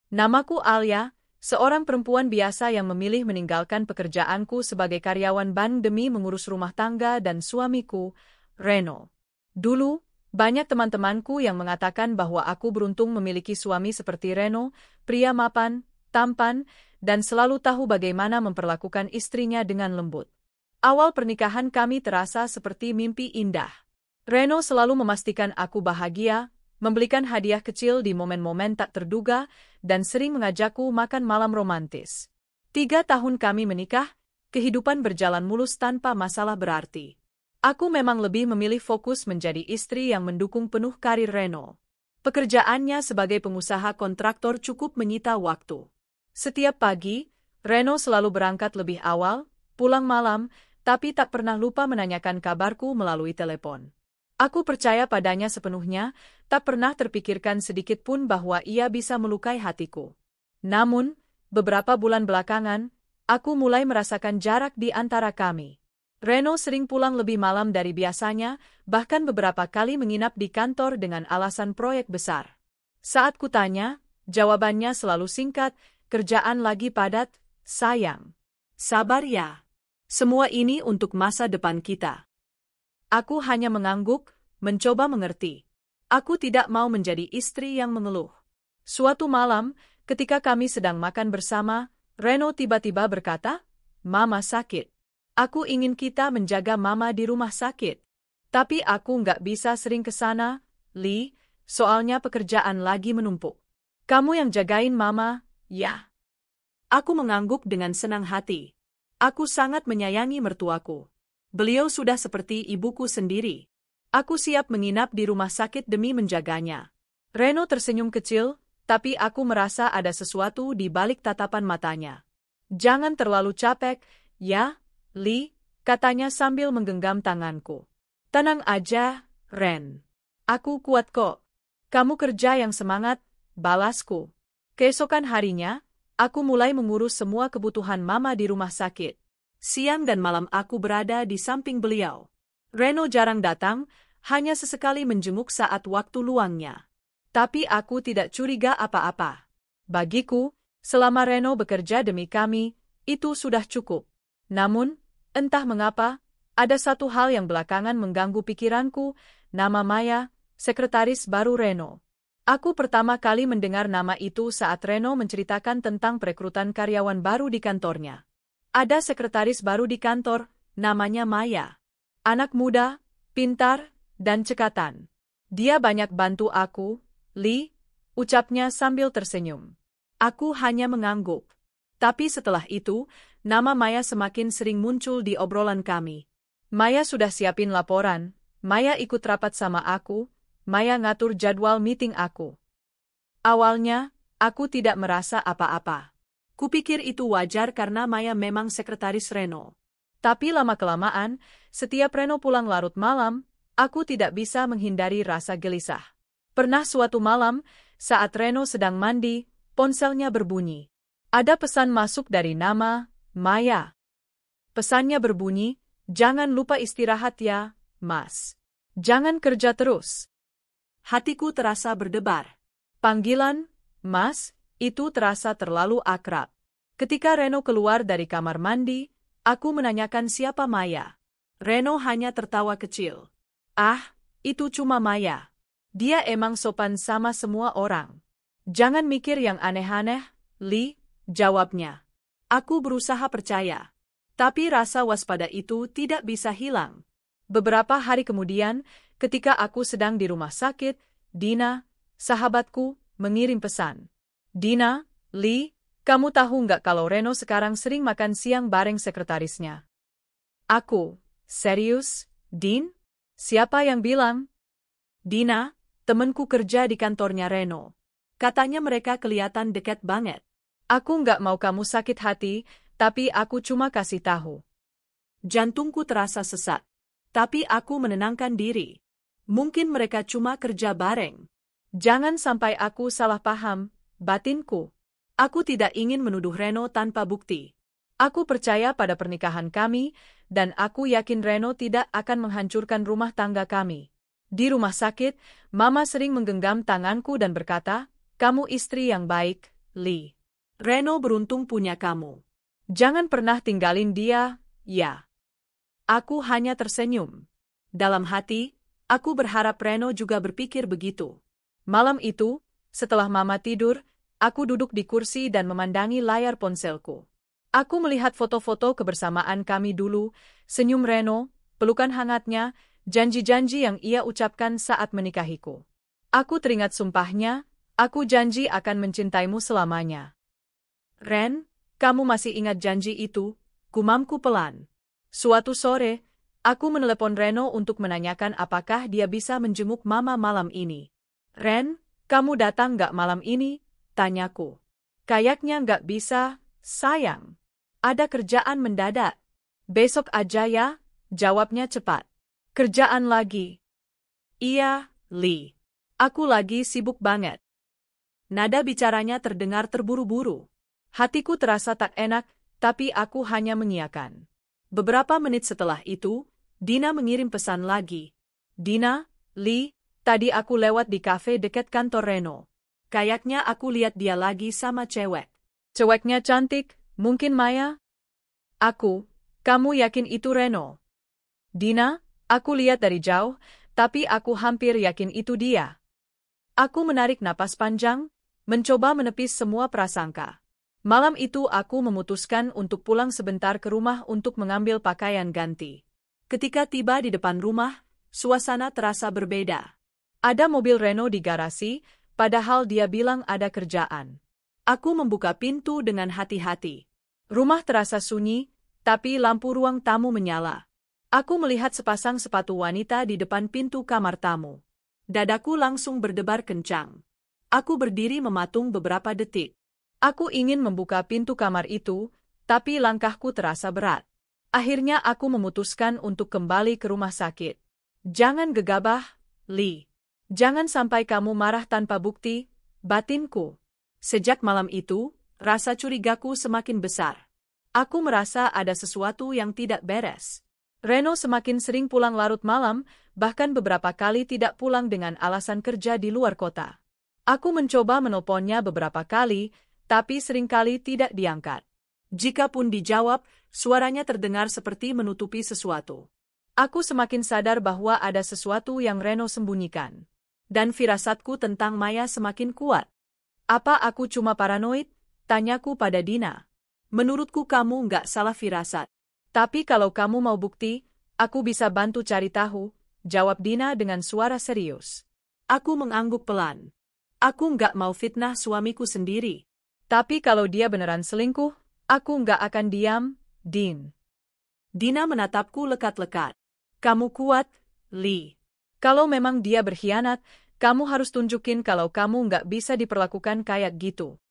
Namaku Alia, seorang perempuan biasa yang memilih meninggalkan pekerjaanku sebagai karyawan bank demi mengurus rumah tangga dan suamiku, Reno. Dulu, banyak teman-temanku yang mengatakan bahwa aku beruntung memiliki suami seperti Reno, pria mapan, tampan, dan selalu tahu bagaimana memperlakukan istrinya dengan lembut. Awal pernikahan kami terasa seperti mimpi indah. Reno selalu memastikan aku bahagia, membelikan hadiah kecil di momen-momen tak terduga, dan sering mengajakku makan malam romantis. 3 tahun kami menikah, kehidupan berjalan mulus tanpa masalah berarti. Aku memang lebih memilih fokus menjadi istri yang mendukung penuh karir Reno. Pekerjaannya sebagai pengusaha kontraktor cukup menyita waktu. Setiap pagi, Reno selalu berangkat lebih awal, pulang malam, tapi tak pernah lupa menanyakan kabarku melalui telepon. Aku percaya padanya sepenuhnya, tak pernah terpikirkan sedikit pun bahwa ia bisa melukai hatiku. Namun, beberapa bulan belakangan, aku mulai merasakan jarak di antara kami. Reno sering pulang lebih malam dari biasanya, bahkan beberapa kali menginap di kantor dengan alasan proyek besar. Saat kutanya, jawabannya selalu singkat, kerjaan lagi padat, sayang. Sabar ya. Semua ini untuk masa depan kita. Aku hanya mengangguk, mencoba mengerti. Aku tidak mau menjadi istri yang mengeluh. Suatu malam, ketika kami sedang makan bersama, Reno tiba-tiba berkata, "Mama sakit. Aku ingin kita menjaga Mama di rumah sakit. Tapi aku nggak bisa sering ke sana, Lee, soalnya pekerjaan lagi menumpuk. Kamu yang jagain Mama, ya?" Aku mengangguk dengan senang hati. Aku sangat menyayangi mertuaku. Beliau sudah seperti ibuku sendiri. Aku siap menginap di rumah sakit demi menjaganya. Reno tersenyum kecil, tapi aku merasa ada sesuatu di balik tatapan matanya. "Jangan terlalu capek, ya, Lee," katanya sambil menggenggam tanganku. "Tenang aja, Ren. Aku kuat kok. Kamu kerja yang semangat," balasku. Keesokan harinya, aku mulai mengurus semua kebutuhan Mama di rumah sakit. Siang dan malam aku berada di samping beliau. Reno jarang datang, hanya sesekali menjenguk saat waktu luangnya. Tapi aku tidak curiga apa-apa. Bagiku, selama Reno bekerja demi kami, itu sudah cukup. Namun, entah mengapa, ada satu hal yang belakangan mengganggu pikiranku, nama Maya, sekretaris baru Reno. Aku pertama kali mendengar nama itu saat Reno menceritakan tentang perekrutan karyawan baru di kantornya. Ada sekretaris baru di kantor, namanya Maya. Anak muda, pintar, dan cekatan. Dia banyak bantu aku, Lee, ucapnya sambil tersenyum. Aku hanya mengangguk. Tapi setelah itu, nama Maya semakin sering muncul di obrolan kami. Maya sudah siapin laporan, Maya ikut rapat sama aku, Maya ngatur jadwal meeting aku. Awalnya, aku tidak merasa apa-apa. Kupikir itu wajar karena Maya memang sekretaris Reno. Tapi lama-kelamaan, setiap Reno pulang larut malam, aku tidak bisa menghindari rasa gelisah. Pernah suatu malam, saat Reno sedang mandi, ponselnya berbunyi. Ada pesan masuk dari nama Maya. Pesannya berbunyi, "Jangan lupa istirahat ya, Mas. Jangan kerja terus." Hatiku terasa berdebar. Panggilan, Mas, itu terasa terlalu akrab. Ketika Reno keluar dari kamar mandi, aku menanyakan siapa Maya. Reno hanya tertawa kecil. "Ah, itu cuma Maya. Dia emang sopan sama semua orang. Jangan mikir yang aneh-aneh, Lee," jawabnya. Aku berusaha percaya. Tapi rasa waspada itu tidak bisa hilang. Beberapa hari kemudian, ketika aku sedang di rumah sakit, Dina, sahabatku, mengirim pesan. "Dina, Lee, kamu tahu nggak kalau Reno sekarang sering makan siang bareng sekretarisnya?" Aku, "Serius, Din? Siapa yang bilang?" "Dina, temenku kerja di kantornya Reno. Katanya mereka kelihatan dekat banget." Aku nggak mau kamu sakit hati, tapi aku cuma kasih tahu. Jantungku terasa sesak. Tapi aku menenangkan diri. Mungkin mereka cuma kerja bareng. Jangan sampai aku salah paham, batinku. Aku tidak ingin menuduh Reno tanpa bukti. Aku percaya pada pernikahan kami, dan aku yakin Reno tidak akan menghancurkan rumah tangga kami. Di rumah sakit, Mama sering menggenggam tanganku dan berkata, "Kamu istri yang baik, Lee. Reno beruntung punya kamu. Jangan pernah tinggalin dia, ya. Aku hanya tersenyum. Dalam hati, aku berharap Reno juga berpikir begitu. Malam itu, setelah Mama tidur, aku duduk di kursi dan memandangi layar ponselku. Aku melihat foto-foto kebersamaan kami dulu, senyum Reno, pelukan hangatnya, janji-janji yang ia ucapkan saat menikahiku. Aku teringat sumpahnya, aku janji akan mencintaimu selamanya. Ren, kamu masih ingat janji itu? Gumamku pelan. Suatu sore, aku menelepon Reno untuk menanyakan apakah dia bisa menjenguk Mama malam ini. Ren, kamu datang nggak malam ini? Tanyaku. Kayaknya nggak bisa, sayang. Ada kerjaan mendadak. Besok aja ya, jawabnya cepat. Kerjaan lagi? Iya, Lee. Aku lagi sibuk banget. Nada bicaranya terdengar terburu-buru. Hatiku terasa tak enak, tapi aku hanya mengiyakan. Beberapa menit setelah itu, Dina mengirim pesan lagi. Dina, Lee, tadi aku lewat di kafe dekat kantor Reno. Kayaknya aku lihat dia lagi sama cewek. Ceweknya cantik, mungkin Maya? Kamu yakin itu Reno? Dina, aku lihat dari jauh, tapi aku hampir yakin itu dia. Aku menarik napas panjang, mencoba menepis semua prasangka. Malam itu aku memutuskan untuk pulang sebentar ke rumah untuk mengambil pakaian ganti. Ketika tiba di depan rumah, suasana terasa berbeda. Ada mobil Reno di garasi, padahal dia bilang ada kerjaan. Aku membuka pintu dengan hati-hati. Rumah terasa sunyi, tapi lampu ruang tamu menyala. Aku melihat sepasang sepatu wanita di depan pintu kamar tamu. Dadaku langsung berdebar kencang. Aku berdiri mematung beberapa detik. Aku ingin membuka pintu kamar itu, tapi langkahku terasa berat. Akhirnya aku memutuskan untuk kembali ke rumah sakit. Jangan gegabah, Lee. Jangan sampai kamu marah tanpa bukti, batinku. Sejak malam itu, rasa curigaku semakin besar. Aku merasa ada sesuatu yang tidak beres. Reno semakin sering pulang larut malam, bahkan beberapa kali tidak pulang dengan alasan kerja di luar kota. Aku mencoba menelponnya beberapa kali, tapi seringkali tidak diangkat. Jikapun dijawab, suaranya terdengar seperti menutupi sesuatu. Aku semakin sadar bahwa ada sesuatu yang Reno sembunyikan. Dan firasatku tentang Maya semakin kuat. Apa aku cuma paranoid? Tanyaku pada Dina. Menurutku kamu nggak salah firasat. Tapi kalau kamu mau bukti, aku bisa bantu cari tahu, jawab Dina dengan suara serius. Aku mengangguk pelan. Aku nggak mau fitnah suamiku sendiri. Tapi kalau dia beneran selingkuh, aku nggak akan diam, Din. Dina menatapku lekat-lekat. Kamu kuat, Lee. Kalau memang dia berkhianat, kamu harus tunjukin kalau kamu nggak bisa diperlakukan kayak gitu.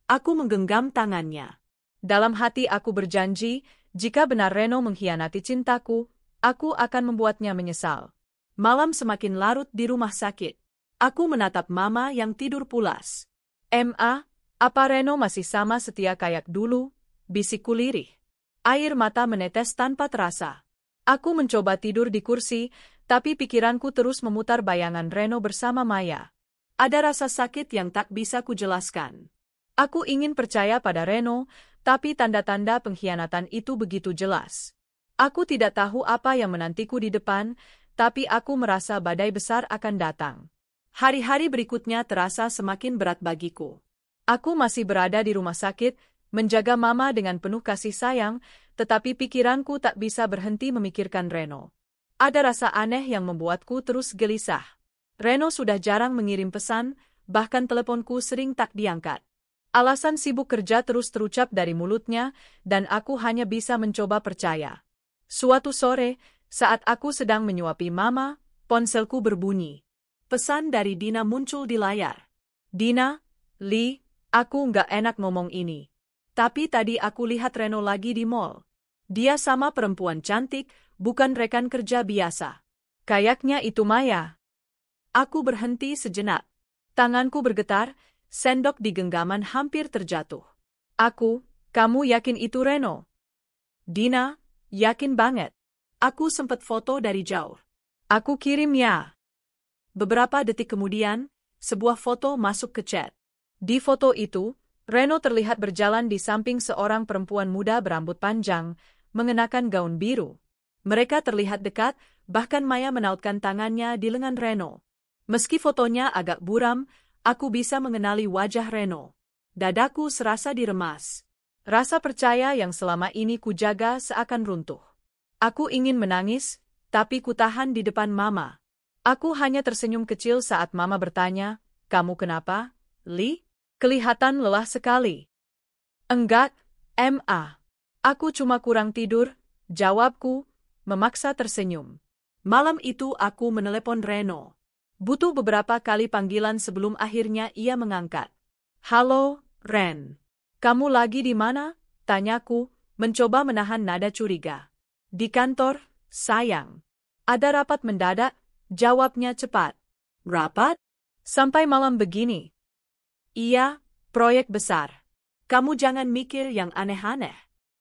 Aku menggenggam tangannya. Dalam hati aku berjanji, jika benar Reno mengkhianati cintaku, aku akan membuatnya menyesal. Malam semakin larut di rumah sakit. Aku menatap Mama yang tidur pulas. Apa Reno masih sama setia kayak dulu? Bisikku lirih. Air mata menetes tanpa terasa. Aku mencoba tidur di kursi, tapi pikiranku terus memutar bayangan Reno bersama Maya. Ada rasa sakit yang tak bisa kujelaskan. Aku ingin percaya pada Reno, tapi tanda-tanda pengkhianatan itu begitu jelas. Aku tidak tahu apa yang menantiku di depan, tapi aku merasa badai besar akan datang. Hari-hari berikutnya terasa semakin berat bagiku. Aku masih berada di rumah sakit, menjaga Mama dengan penuh kasih sayang, tetapi pikiranku tak bisa berhenti memikirkan Reno. Ada rasa aneh yang membuatku terus gelisah. Reno sudah jarang mengirim pesan, bahkan teleponku sering tak diangkat. Alasan sibuk kerja terus terucap dari mulutnya, dan aku hanya bisa mencoba percaya. Suatu sore, saat aku sedang menyuapi Mama, ponselku berbunyi. Pesan dari Dina muncul di layar. Dina, Lee, aku nggak enak ngomong ini. Tapi tadi aku lihat Reno lagi di mall. Dia sama perempuan cantik, bukan rekan kerja biasa. Kayaknya itu Maya. Aku berhenti sejenak. Tanganku bergetar, sendok di genggaman hampir terjatuh. Kamu yakin itu Reno? Dina, yakin banget. Aku sempat foto dari jauh. Aku kirim ya. Beberapa detik kemudian, sebuah foto masuk ke chat. Di foto itu, Reno terlihat berjalan di samping seorang perempuan muda berambut panjang, mengenakan gaun biru. Mereka terlihat dekat, bahkan Maya menautkan tangannya di lengan Reno. Meski fotonya agak buram, aku bisa mengenali wajah Reno. Dadaku serasa diremas. Rasa percaya yang selama ini kujaga seakan runtuh. Aku ingin menangis, tapi kutahan di depan Mama. Aku hanya tersenyum kecil saat Mama bertanya, "Kamu kenapa, Lee? Kelihatan lelah sekali." "Enggak, Ma. Aku cuma kurang tidur," jawabku, memaksa tersenyum. Malam itu aku menelepon Reno. Butuh beberapa kali panggilan sebelum akhirnya ia mengangkat. "Halo, Ren. Kamu lagi di mana?" tanyaku, mencoba menahan nada curiga. "Di kantor, sayang. Ada rapat mendadak," jawabnya cepat. "Rapat? Sampai malam begini?" "Iya, proyek besar. Kamu jangan mikir yang aneh-aneh."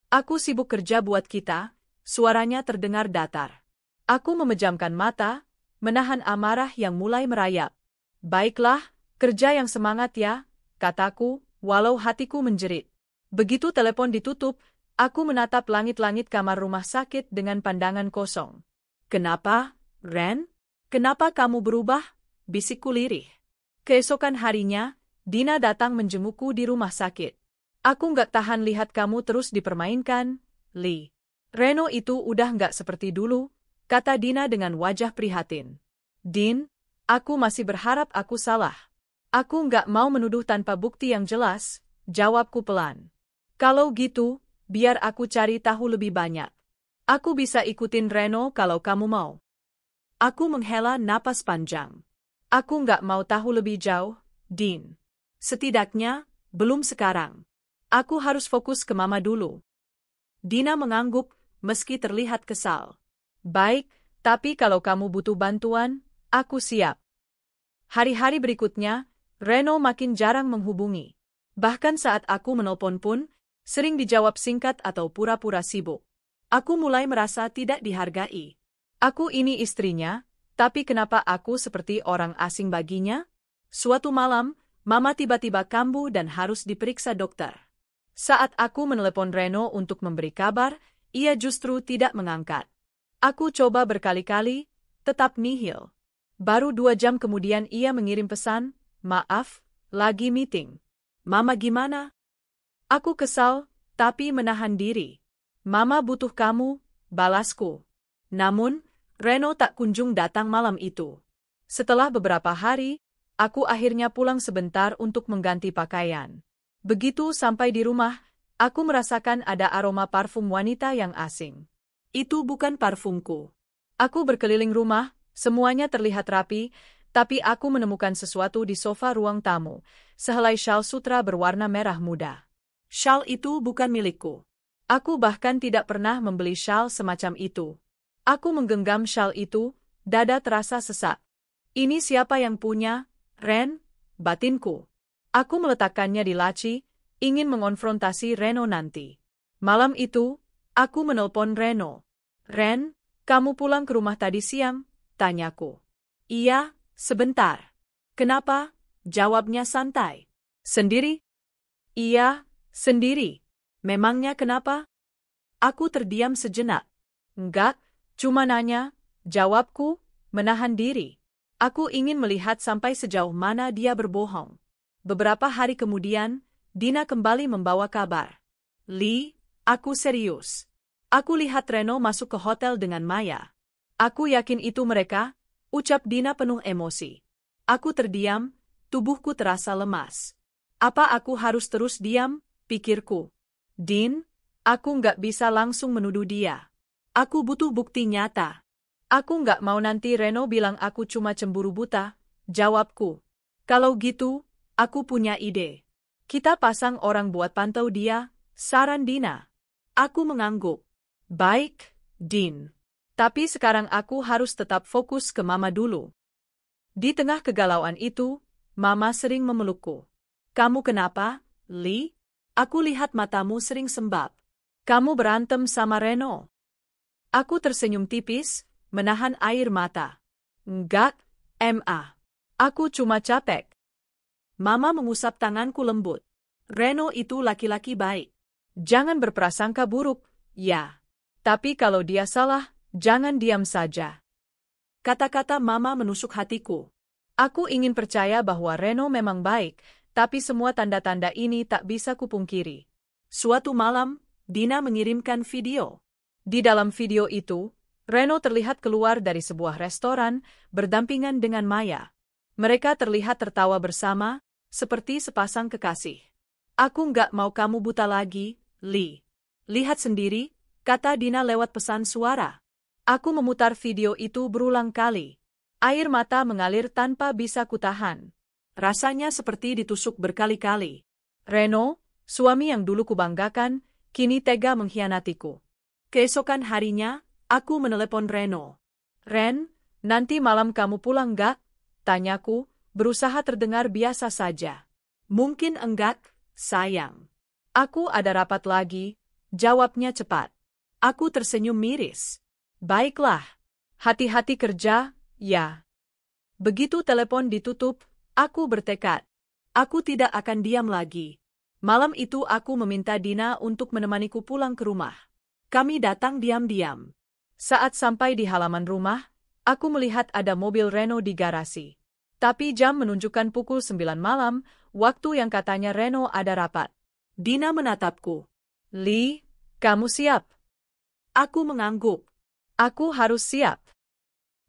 "Aku sibuk kerja buat kita," suaranya terdengar datar. Aku memejamkan mata, menahan amarah yang mulai merayap. "Baiklah, kerja yang semangat ya," kataku, walau hatiku menjerit. Begitu telepon ditutup, aku menatap langit-langit kamar rumah sakit dengan pandangan kosong. "Kenapa, Ren? Kenapa kamu berubah?" bisikku lirih. Keesokan harinya, Dina datang menjengukku di rumah sakit. "Aku nggak tahan lihat kamu terus dipermainkan, Lee. Reno itu udah nggak seperti dulu," kata Dina dengan wajah prihatin. "Din, aku masih berharap aku salah. Aku nggak mau menuduh tanpa bukti yang jelas," jawabku pelan. "Kalau gitu, biar aku cari tahu lebih banyak. Aku bisa ikutin Reno kalau kamu mau." Aku menghela napas panjang. "Aku nggak mau tahu lebih jauh, Din. Setidaknya, belum sekarang. Aku harus fokus ke Mama dulu." Dina mengangguk, meski terlihat kesal. "Baik, tapi kalau kamu butuh bantuan, aku siap." Hari-hari berikutnya, Reno makin jarang menghubungi. Bahkan saat aku menelpon pun, sering dijawab singkat atau pura-pura sibuk. Aku mulai merasa tidak dihargai. Aku ini istrinya, tapi kenapa aku seperti orang asing baginya? Suatu malam, Mama tiba-tiba kambuh dan harus diperiksa dokter. Saat aku menelepon Reno untuk memberi kabar, ia justru tidak mengangkat. Aku coba berkali-kali, tetap nihil. Baru 2 jam kemudian ia mengirim pesan, "Maaf, lagi meeting." "Mama gimana?" Aku kesal, tapi menahan diri. "Mama butuh kamu," balasku. Namun, Reno tak kunjung datang malam itu. Setelah beberapa hari, aku akhirnya pulang sebentar untuk mengganti pakaian. Begitu sampai di rumah, aku merasakan ada aroma parfum wanita yang asing. Itu bukan parfumku. Aku berkeliling rumah, semuanya terlihat rapi, tapi aku menemukan sesuatu di sofa ruang tamu, sehelai syal sutra berwarna merah muda. Syal itu bukan milikku. Aku bahkan tidak pernah membeli syal semacam itu. Aku menggenggam syal itu, dada terasa sesak. "Ini siapa yang punya, Ren?" batinku. Aku meletakkannya di laci, ingin mengonfrontasi Reno nanti. Malam itu, aku menelpon Reno. "Ren, kamu pulang ke rumah tadi siang?" tanyaku. "Iya, sebentar." "Kenapa?" jawabnya santai. "Sendiri?" "Iya, sendiri." "Memangnya kenapa?" Aku terdiam sejenak. "Enggak, cuma nanya," jawabku, menahan diri. Aku ingin melihat sampai sejauh mana dia berbohong. Beberapa hari kemudian, Dina kembali membawa kabar. "Lee, aku serius. Aku lihat Reno masuk ke hotel dengan Maya." "Aku yakin itu mereka," ucap Dina penuh emosi. Aku terdiam, tubuhku terasa lemas. Apa aku harus terus diam, pikirku. "Din, aku nggak bisa langsung menuduh dia. Aku butuh bukti nyata." "Aku nggak mau nanti Reno bilang aku cuma cemburu buta," jawabku. "Kalau gitu, aku punya ide. Kita pasang orang buat pantau dia," saran Dina. Aku mengangguk. "Baik, Din. Tapi sekarang aku harus tetap fokus ke Mama dulu." Di tengah kegalauan itu, Mama sering memelukku. "Kamu kenapa, Lee? Aku lihat matamu sering sembab. Kamu berantem sama Reno?" Aku tersenyum tipis, menahan air mata. "Enggak, Ma. Aku cuma capek." Mama mengusap tanganku lembut. Reno itu laki-laki baik. Jangan berprasangka buruk, ya. Tapi kalau dia salah, jangan diam saja. Kata-kata Mama menusuk hatiku. Aku ingin percaya bahwa Reno memang baik, tapi semua tanda-tanda ini tak bisa kupungkiri. Suatu malam, Dina mengirimkan video. Di dalam video itu, Reno terlihat keluar dari sebuah restoran, berdampingan dengan Maya. Mereka terlihat tertawa bersama, seperti sepasang kekasih. Aku nggak mau kamu buta lagi, Lee. Lihat sendiri, kata Dina lewat pesan suara. Aku memutar video itu berulang kali. Air mata mengalir tanpa bisa kutahan. Rasanya seperti ditusuk berkali-kali. Reno, suami yang dulu kubanggakan, kini tega mengkhianatiku. Keesokan harinya, aku menelepon Reno. Ren, nanti malam kamu pulang nggak? Tanyaku, berusaha terdengar biasa saja. Mungkin enggak, sayang. Aku ada rapat lagi, jawabnya cepat. Aku tersenyum miris. Baiklah. Hati-hati kerja, ya. Begitu telepon ditutup, aku bertekad. Aku tidak akan diam lagi. Malam itu aku meminta Dina untuk menemaniku pulang ke rumah. Kami datang diam-diam. Saat sampai di halaman rumah, aku melihat ada mobil Reno di garasi. Tapi jam menunjukkan pukul 9 malam, waktu yang katanya Reno ada rapat. Dina menatapku. Lee, kamu siap? Aku mengangguk. Aku harus siap.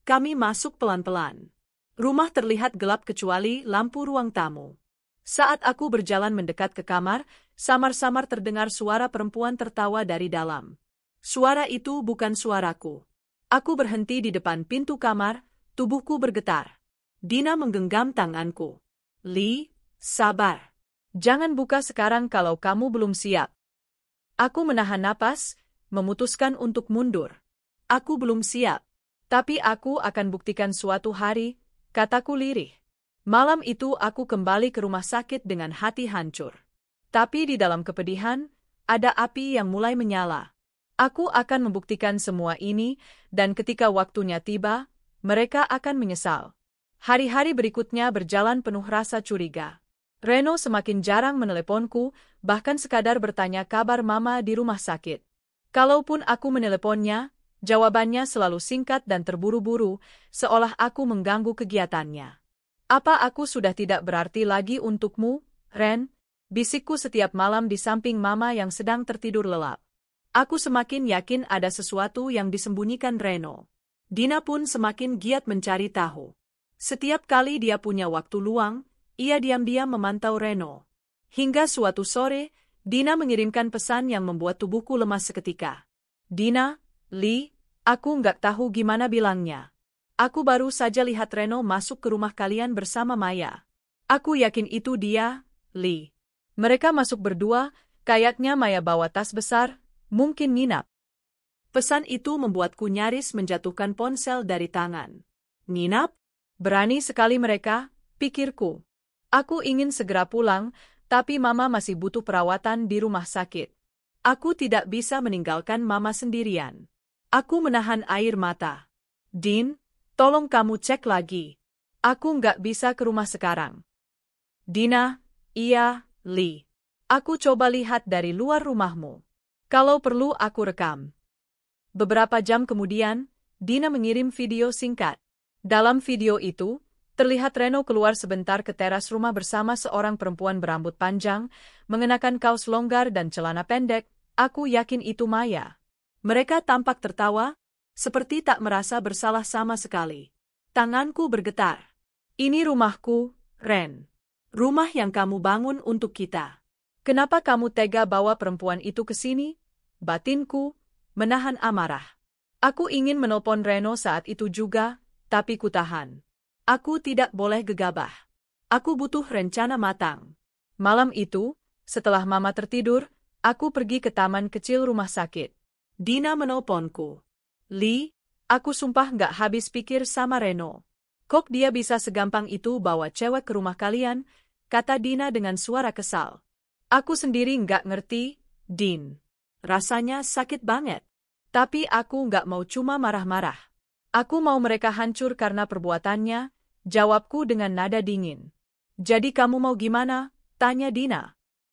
Kami masuk pelan-pelan. Rumah terlihat gelap kecuali lampu ruang tamu. Saat aku berjalan mendekat ke kamar, samar-samar terdengar suara perempuan tertawa dari dalam. Suara itu bukan suaraku. Aku berhenti di depan pintu kamar, tubuhku bergetar. Dina menggenggam tanganku. Lee, sabar. Jangan buka sekarang kalau kamu belum siap. Aku menahan napas, memutuskan untuk mundur. Aku belum siap. Tapi aku akan buktikan suatu hari, kataku lirih. Malam itu aku kembali ke rumah sakit dengan hati hancur. Tapi di dalam kepedihan, ada api yang mulai menyala. Aku akan membuktikan semua ini, dan ketika waktunya tiba, mereka akan menyesal. Hari-hari berikutnya berjalan penuh rasa curiga. Reno semakin jarang meneleponku, bahkan sekadar bertanya kabar Mama di rumah sakit. Kalaupun aku meneleponnya, jawabannya selalu singkat dan terburu-buru, seolah aku mengganggu kegiatannya. Apa aku sudah tidak berarti lagi untukmu, Ren? Bisikku setiap malam di samping Mama yang sedang tertidur lelap. Aku semakin yakin ada sesuatu yang disembunyikan Reno. Dina pun semakin giat mencari tahu. Setiap kali dia punya waktu luang, ia diam-diam memantau Reno. Hingga suatu sore, Dina mengirimkan pesan yang membuat tubuhku lemas seketika. Dina, Lee, aku nggak tahu gimana bilangnya. Aku baru saja lihat Reno masuk ke rumah kalian bersama Maya. Aku yakin itu dia, Lee. Mereka masuk berdua, kayaknya Maya bawa tas besar, mungkin nginap. Pesan itu membuatku nyaris menjatuhkan ponsel dari tangan. Nginap? Berani sekali mereka, pikirku. Aku ingin segera pulang, tapi Mama masih butuh perawatan di rumah sakit. Aku tidak bisa meninggalkan Mama sendirian. Aku menahan air mata. Din, tolong kamu cek lagi. Aku nggak bisa ke rumah sekarang. Dina, iya, Lee. Aku coba lihat dari luar rumahmu. Kalau perlu aku rekam. Beberapa jam kemudian, Dina mengirim video singkat. Dalam video itu, terlihat Reno keluar sebentar ke teras rumah bersama seorang perempuan berambut panjang, mengenakan kaos longgar dan celana pendek. Aku yakin itu Maya. Mereka tampak tertawa, seperti tak merasa bersalah sama sekali. Tanganku bergetar. Ini rumahku, Ren. Rumah yang kamu bangun untuk kita. Kenapa kamu tega bawa perempuan itu ke sini? Batinku menahan amarah. Aku ingin menelpon Reno saat itu juga, tapi kutahan. Aku tidak boleh gegabah. Aku butuh rencana matang. Malam itu, setelah Mama tertidur, aku pergi ke taman kecil rumah sakit. Dina menelponku. Lee, aku sumpah nggak habis pikir sama Reno. Kok dia bisa segampang itu bawa cewek ke rumah kalian? Kata Dina dengan suara kesal. Aku sendiri nggak ngerti, Din. Rasanya sakit banget. Tapi aku nggak mau cuma marah-marah. Aku mau mereka hancur karena perbuatannya, jawabku dengan nada dingin. Jadi kamu mau gimana? Tanya Dina.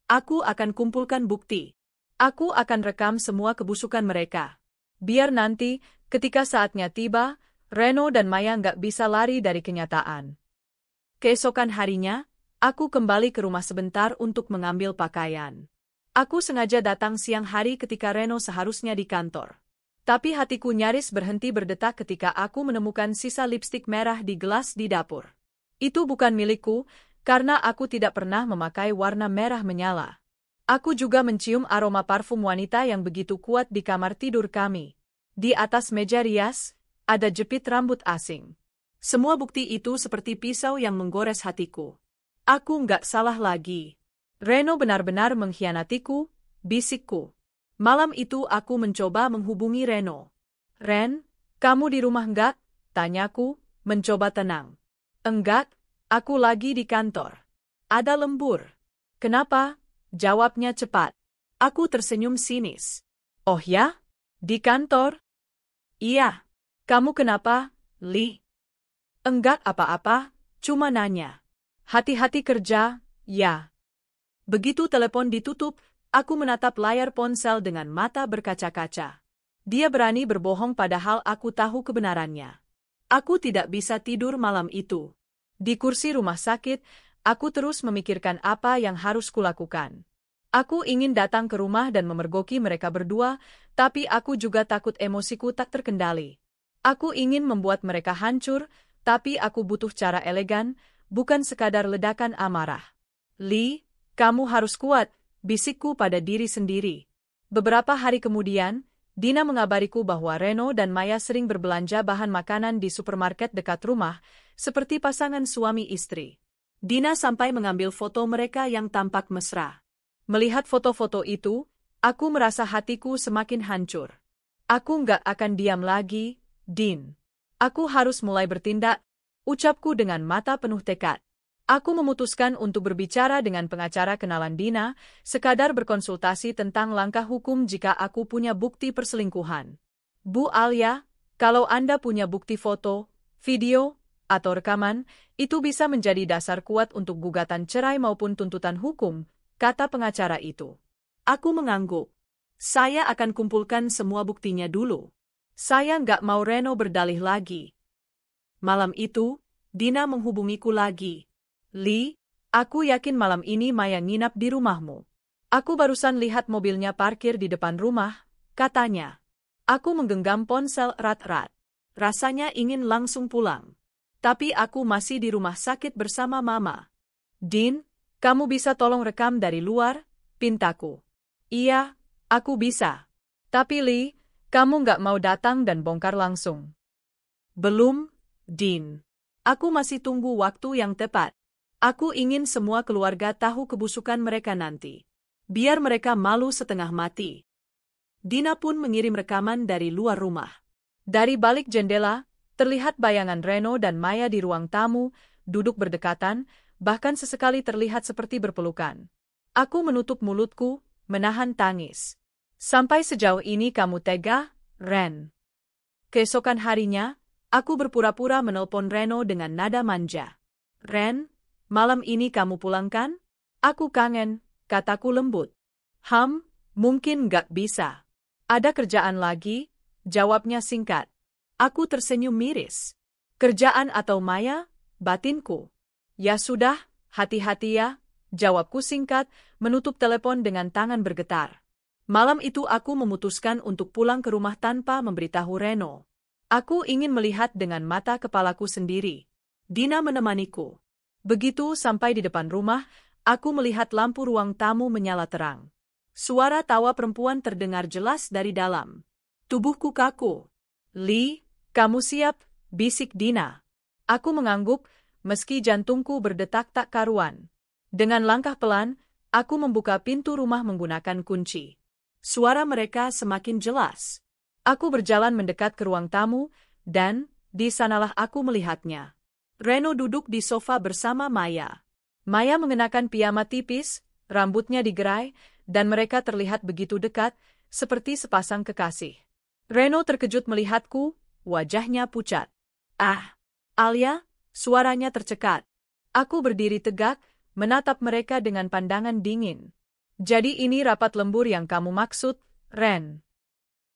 Aku akan kumpulkan bukti. Aku akan rekam semua kebusukan mereka. Biar nanti, ketika saatnya tiba, Reno dan Maya nggak bisa lari dari kenyataan. Keesokan harinya, aku kembali ke rumah sebentar untuk mengambil pakaian. Aku sengaja datang siang hari ketika Reno seharusnya di kantor. Tapi hatiku nyaris berhenti berdetak ketika aku menemukan sisa lipstik merah di gelas di dapur. Itu bukan milikku, karena aku tidak pernah memakai warna merah menyala. Aku juga mencium aroma parfum wanita yang begitu kuat di kamar tidur kami. Di atas meja rias, ada jepit rambut asing. Semua bukti itu seperti pisau yang menggores hatiku. Aku nggak salah lagi. Reno benar-benar mengkhianatiku, bisikku. Malam itu aku mencoba menghubungi Reno. "Ren, kamu di rumah nggak?" tanyaku, mencoba tenang. "Enggak, aku lagi di kantor." "Ada lembur." "Kenapa?" jawabnya cepat. Aku tersenyum sinis. "Oh ya? Di kantor?" "Iya." "Kamu kenapa, Li?" "Enggak apa-apa, cuma nanya." "Hati-hati kerja, ya." Begitu telepon ditutup, aku menatap layar ponsel dengan mata berkaca-kaca. Dia berani berbohong padahal aku tahu kebenarannya. Aku tidak bisa tidur malam itu. Di kursi rumah sakit, aku terus memikirkan apa yang harus kulakukan. Aku ingin datang ke rumah dan memergoki mereka berdua, tapi aku juga takut emosiku tak terkendali. Aku ingin membuat mereka hancur, tapi aku butuh cara elegan, bukan sekadar ledakan amarah. "Li, kamu harus kuat," bisikku pada diri sendiri. Beberapa hari kemudian, Dina mengabariku bahwa Reno dan Maya sering berbelanja bahan makanan di supermarket dekat rumah, seperti pasangan suami istri. Dina sampai mengambil foto mereka yang tampak mesra. Melihat foto-foto itu, aku merasa hatiku semakin hancur. "Aku nggak akan diam lagi, Din. Aku harus mulai bertindak," ucapku dengan mata penuh tekad. Aku memutuskan untuk berbicara dengan pengacara kenalan Dina, sekadar berkonsultasi tentang langkah hukum jika aku punya bukti perselingkuhan. "Bu Alia, kalau Anda punya bukti foto, video, atau rekaman, itu bisa menjadi dasar kuat untuk gugatan cerai maupun tuntutan hukum," kata pengacara itu. Aku mengangguk. Saya akan kumpulkan semua buktinya dulu. Saya nggak mau Reno berdalih lagi. Malam itu, Dina menghubungiku lagi. "Li, aku yakin malam ini Maya nginap di rumahmu. Aku barusan lihat mobilnya parkir di depan rumah," katanya. Aku menggenggam ponsel erat-erat. Rasanya ingin langsung pulang. Tapi aku masih di rumah sakit bersama Mama. "Din, kamu bisa tolong rekam dari luar?" pintaku. "Iya, aku bisa. Tapi Li, kamu nggak mau datang dan bongkar langsung?" "Belum, Din. Aku masih tunggu waktu yang tepat. Aku ingin semua keluarga tahu kebusukan mereka nanti. Biar mereka malu setengah mati." Dina pun mengirim rekaman dari luar rumah. Dari balik jendela, terlihat bayangan Reno dan Maya di ruang tamu, duduk berdekatan, bahkan sesekali terlihat seperti berpelukan. Aku menutup mulutku, menahan tangis. "Sampai sejauh ini kamu tega, Ren?" Keesokan harinya, aku berpura-pura menelpon Reno dengan nada manja. "Ren, malam ini kamu pulang kan? Aku kangen," kataku lembut. Mungkin nggak bisa." "Ada kerjaan lagi?" jawabnya singkat. Aku tersenyum miris. "Kerjaan atau Maya?" batinku. "Ya sudah, hati-hati ya," jawabku singkat, menutup telepon dengan tangan bergetar. Malam itu aku memutuskan untuk pulang ke rumah tanpa memberitahu Reno. Aku ingin melihat dengan mata kepalaku sendiri. Dina menemaniku. Begitu sampai di depan rumah, aku melihat lampu ruang tamu menyala terang. Suara tawa perempuan terdengar jelas dari dalam. Tubuhku kaku. "Li, kamu siap?" bisik Dina. Aku mengangguk, meski jantungku berdetak tak karuan. Dengan langkah pelan, aku membuka pintu rumah menggunakan kunci. Suara mereka semakin jelas. Aku berjalan mendekat ke ruang tamu, dan di sanalah aku melihatnya. Reno duduk di sofa bersama Maya. Maya mengenakan piyama tipis, rambutnya digerai, dan mereka terlihat begitu dekat, seperti sepasang kekasih. Reno terkejut melihatku, wajahnya pucat. "Ah, Alia," suaranya tercekat. Aku berdiri tegak, menatap mereka dengan pandangan dingin. Jadi ini rapat lembur yang kamu maksud, Ren?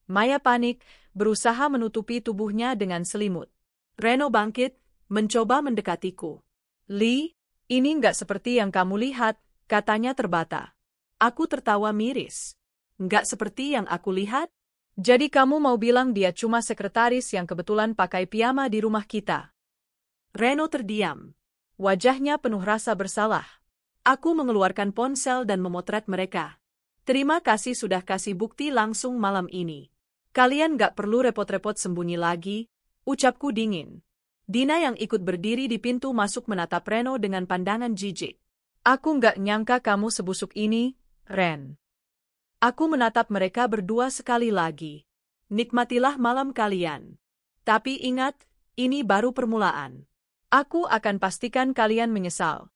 Maya panik, berusaha menutupi tubuhnya dengan selimut. Reno bangkit, mencoba mendekatiku. Lee, ini nggak seperti yang kamu lihat, katanya terbata. Aku tertawa miris. Nggak seperti yang aku lihat? Jadi kamu mau bilang dia cuma sekretaris yang kebetulan pakai piyama di rumah kita? Reno terdiam. Wajahnya penuh rasa bersalah. Aku mengeluarkan ponsel dan memotret mereka. Terima kasih sudah kasih bukti langsung malam ini. Kalian gak perlu repot-repot sembunyi lagi, ucapku dingin. Dina yang ikut berdiri di pintu masuk menatap Reno dengan pandangan jijik. Aku nggak nyangka kamu sebusuk ini, Ren. Aku menatap mereka berdua sekali lagi. Nikmatilah malam kalian. Tapi ingat, ini baru permulaan. Aku akan pastikan kalian menyesal.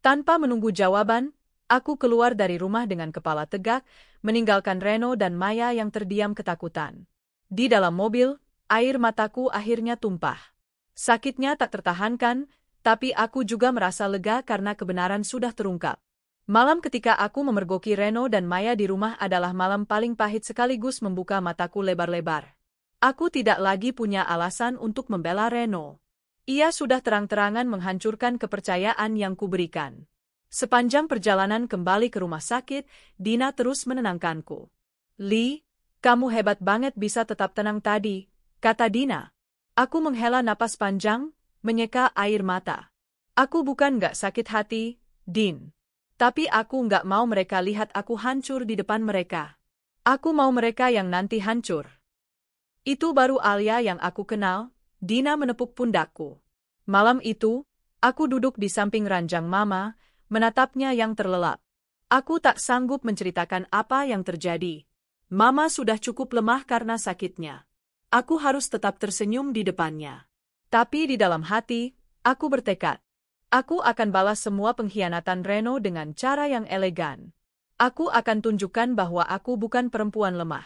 Tanpa menunggu jawaban, aku keluar dari rumah dengan kepala tegak, meninggalkan Reno dan Maya yang terdiam ketakutan. Di dalam mobil, air mataku akhirnya tumpah. Sakitnya tak tertahankan, tapi aku juga merasa lega karena kebenaran sudah terungkap. Malam ketika aku memergoki Reno dan Maya di rumah adalah malam paling pahit sekaligus membuka mataku lebar-lebar. Aku tidak lagi punya alasan untuk membela Reno. Ia sudah terang-terangan menghancurkan kepercayaan yang kuberikan. Sepanjang perjalanan kembali ke rumah sakit, Dina terus menenangkanku. Lee, kamu hebat banget bisa tetap tenang tadi, kata Dina. Aku menghela napas panjang, menyeka air mata. Aku bukan nggak sakit hati, Din. Tapi aku nggak mau mereka lihat aku hancur di depan mereka. Aku mau mereka yang nanti hancur. Itu baru Alia yang aku kenal. Dina menepuk pundakku. Malam itu, aku duduk di samping ranjang Mama, menatapnya yang terlelap. Aku tak sanggup menceritakan apa yang terjadi. Mama sudah cukup lemah karena sakitnya. Aku harus tetap tersenyum di depannya. Tapi di dalam hati, aku bertekad. Aku akan balas semua pengkhianatan Reno dengan cara yang elegan. Aku akan tunjukkan bahwa aku bukan perempuan lemah.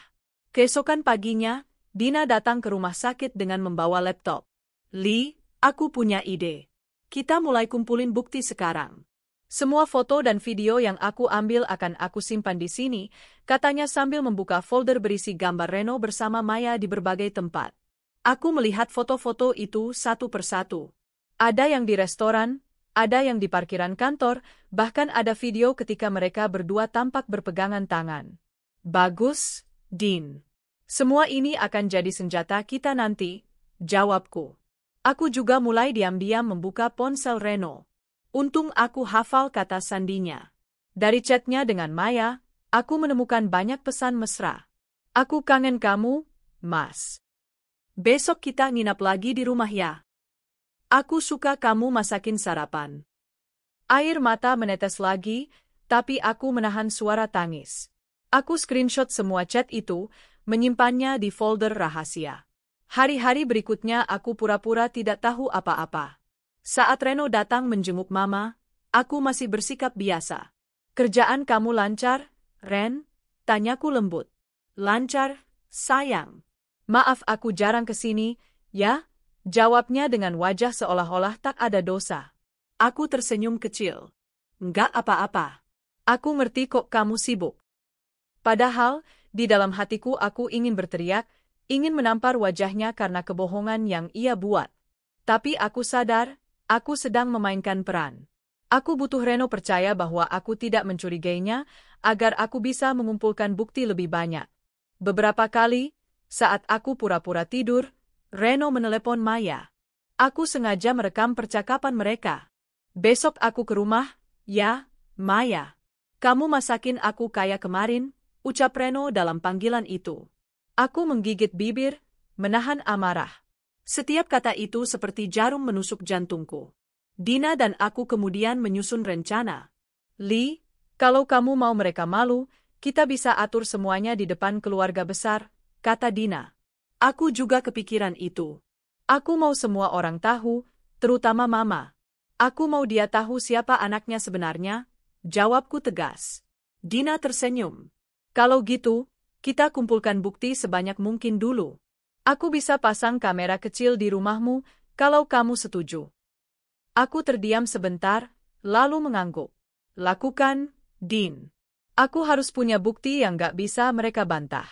Keesokan paginya, Dina datang ke rumah sakit dengan membawa laptop. Lee, aku punya ide. Kita mulai kumpulin bukti sekarang. Semua foto dan video yang aku ambil akan aku simpan di sini, katanya sambil membuka folder berisi gambar Reno bersama Maya di berbagai tempat. Aku melihat foto-foto itu satu persatu. Ada yang di restoran, ada yang di parkiran kantor, bahkan ada video ketika mereka berdua tampak berpegangan tangan. Bagus, Din. Semua ini akan jadi senjata kita nanti, jawabku. Aku juga mulai diam-diam membuka ponsel Reno. Untung aku hafal kata sandinya. Dari chatnya dengan Maya, aku menemukan banyak pesan mesra. Aku kangen kamu, Mas. Besok kita nginap lagi di rumah ya. Aku suka kamu masakin sarapan. Air mata menetes lagi, tapi aku menahan suara tangis. Aku screenshot semua chat itu, menyimpannya di folder rahasia. Hari-hari berikutnya aku pura-pura tidak tahu apa-apa. Saat Reno datang menjenguk Mama, aku masih bersikap biasa. Kerjaan kamu lancar, Ren? Tanyaku lembut. Lancar, sayang. Maaf aku jarang kesini, ya? Jawabnya dengan wajah seolah-olah tak ada dosa. Aku tersenyum kecil. Enggak apa-apa. Aku ngerti kok kamu sibuk. Padahal, di dalam hatiku aku ingin berteriak, ingin menampar wajahnya karena kebohongan yang ia buat. Tapi aku sadar, aku sedang memainkan peran. Aku butuh Reno percaya bahwa aku tidak mencurigainya, agar aku bisa mengumpulkan bukti lebih banyak. Beberapa kali, saat aku pura-pura tidur, Reno menelepon Maya. Aku sengaja merekam percakapan mereka. Besok aku ke rumah, ya, Maya. Kamu masakin aku kayak kemarin, ucap Reno dalam panggilan itu. Aku menggigit bibir, menahan amarah. Setiap kata itu seperti jarum menusuk jantungku. Dina dan aku kemudian menyusun rencana. Lee, kalau kamu mau mereka malu, kita bisa atur semuanya di depan keluarga besar, kata Dina. Aku juga kepikiran itu. Aku mau semua orang tahu, terutama Mama. Aku mau dia tahu siapa anaknya sebenarnya, jawabku tegas. Dina tersenyum. Kalau gitu, kita kumpulkan bukti sebanyak mungkin dulu. Aku bisa pasang kamera kecil di rumahmu, kalau kamu setuju. Aku terdiam sebentar, lalu mengangguk. Lakukan, Din. Aku harus punya bukti yang gak bisa mereka bantah.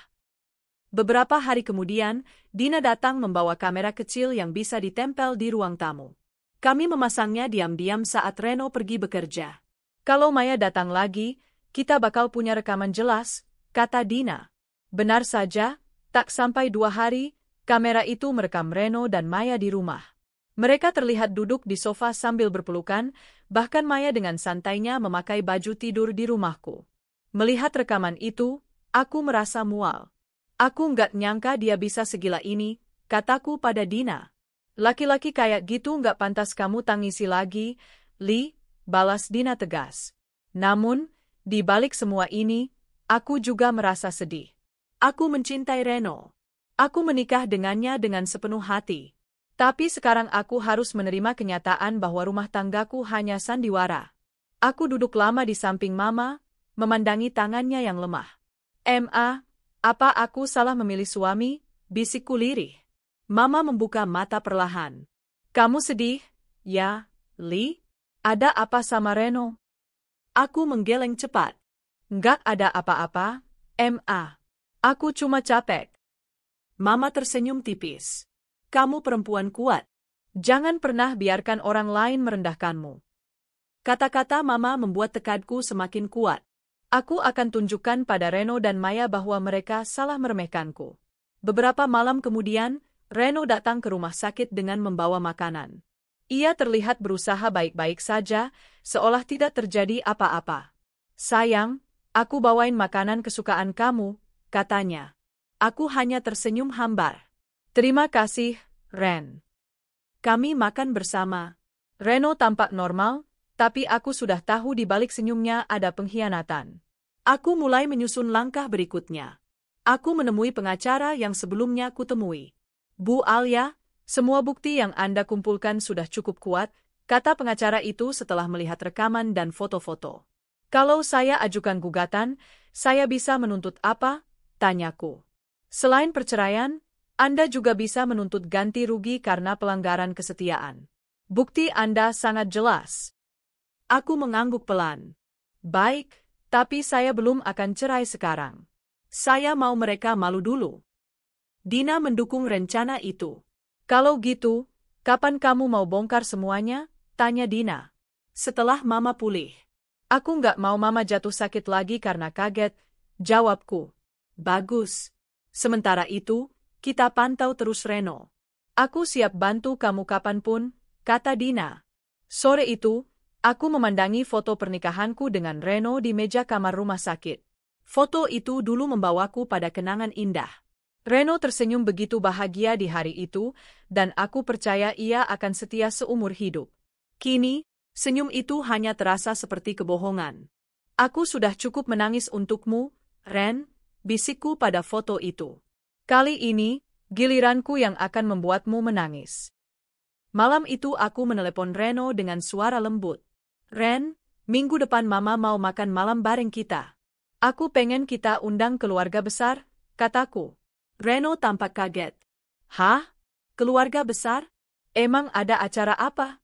Beberapa hari kemudian, Dina datang membawa kamera kecil yang bisa ditempel di ruang tamu. Kami memasangnya diam-diam saat Reno pergi bekerja. Kalau Maya datang lagi, kita bakal punya rekaman jelas, kata Dina. Benar saja, tak sampai 2 hari, kamera itu merekam Reno dan Maya di rumah. Mereka terlihat duduk di sofa sambil berpelukan, bahkan Maya dengan santainya memakai baju tidur di rumahku. Melihat rekaman itu, aku merasa mual. Aku nggak nyangka dia bisa segila ini, kataku pada Dina. Laki-laki kayak gitu nggak pantas kamu tangisi lagi, Li, balas Dina tegas. Namun, di balik semua ini, aku juga merasa sedih. Aku mencintai Reno. Aku menikah dengannya dengan sepenuh hati. Tapi sekarang aku harus menerima kenyataan bahwa rumah tanggaku hanya sandiwara. Aku duduk lama di samping Mama, memandangi tangannya yang lemah. Apa aku salah memilih suami? Bisikku lirih. Mama membuka mata perlahan. Kamu sedih? Ya, Li? Ada apa sama Reno? Aku menggeleng cepat. Nggak ada apa-apa, Aku cuma capek. Mama tersenyum tipis. Kamu perempuan kuat. Jangan pernah biarkan orang lain merendahkanmu. Kata-kata Mama membuat tekadku semakin kuat. Aku akan tunjukkan pada Reno dan Maya bahwa mereka salah meremehkanku. Beberapa malam kemudian, Reno datang ke rumah sakit dengan membawa makanan. Ia terlihat berusaha baik-baik saja, seolah tidak terjadi apa-apa. Sayang, aku bawain makanan kesukaan kamu, katanya. Aku hanya tersenyum hambar. Terima kasih, Ren. Kami makan bersama. Reno tampak normal, tapi aku sudah tahu di balik senyumnya ada pengkhianatan. Aku mulai menyusun langkah berikutnya. Aku menemui pengacara yang sebelumnya kutemui. Bu Alia, semua bukti yang Anda kumpulkan sudah cukup kuat, kata pengacara itu setelah melihat rekaman dan foto-foto. Kalau saya ajukan gugatan, saya bisa menuntut apa? Tanyaku. Selain perceraian, Anda juga bisa menuntut ganti rugi karena pelanggaran kesetiaan. Bukti Anda sangat jelas. Aku mengangguk pelan. Baik, tapi saya belum akan cerai sekarang. Saya mau mereka malu dulu. Dina mendukung rencana itu. Kalau gitu, kapan kamu mau bongkar semuanya? Tanya Dina. Setelah Mama pulih. Aku nggak mau Mama jatuh sakit lagi karena kaget, jawabku. Bagus. Sementara itu, kita pantau terus Reno. Aku siap bantu kamu kapanpun, kata Dina. Sore itu, aku memandangi foto pernikahanku dengan Reno di meja kamar rumah sakit. Foto itu dulu membawaku pada kenangan indah. Reno tersenyum begitu bahagia di hari itu, dan aku percaya ia akan setia seumur hidup. Kini, senyum itu hanya terasa seperti kebohongan. Aku sudah cukup menangis untukmu, Ren, bisikku pada foto itu. Kali ini, giliranku yang akan membuatmu menangis. Malam itu aku menelepon Reno dengan suara lembut. Ren, minggu depan Mama mau makan malam bareng kita. Aku pengen kita undang keluarga besar, kataku. Reno tampak kaget. Hah? Keluarga besar? Emang ada acara apa?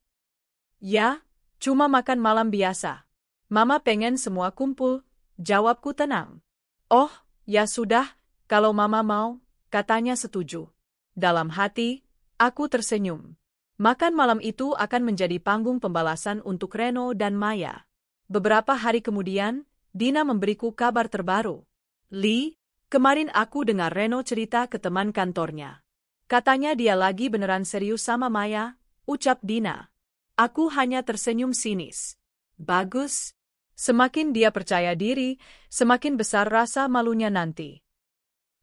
Ya, cuma makan malam biasa. Mama pengen semua kumpul, jawabku tenang. Oh, ya sudah, kalau Mama mau, katanya setuju. Dalam hati, aku tersenyum. Makan malam itu akan menjadi panggung pembalasan untuk Reno dan Maya. Beberapa hari kemudian, Dina memberiku kabar terbaru. Li, kemarin aku dengar Reno cerita ke teman kantornya. Katanya dia lagi beneran serius sama Maya, ucap Dina. Aku hanya tersenyum sinis. Bagus. Semakin dia percaya diri, semakin besar rasa malunya nanti.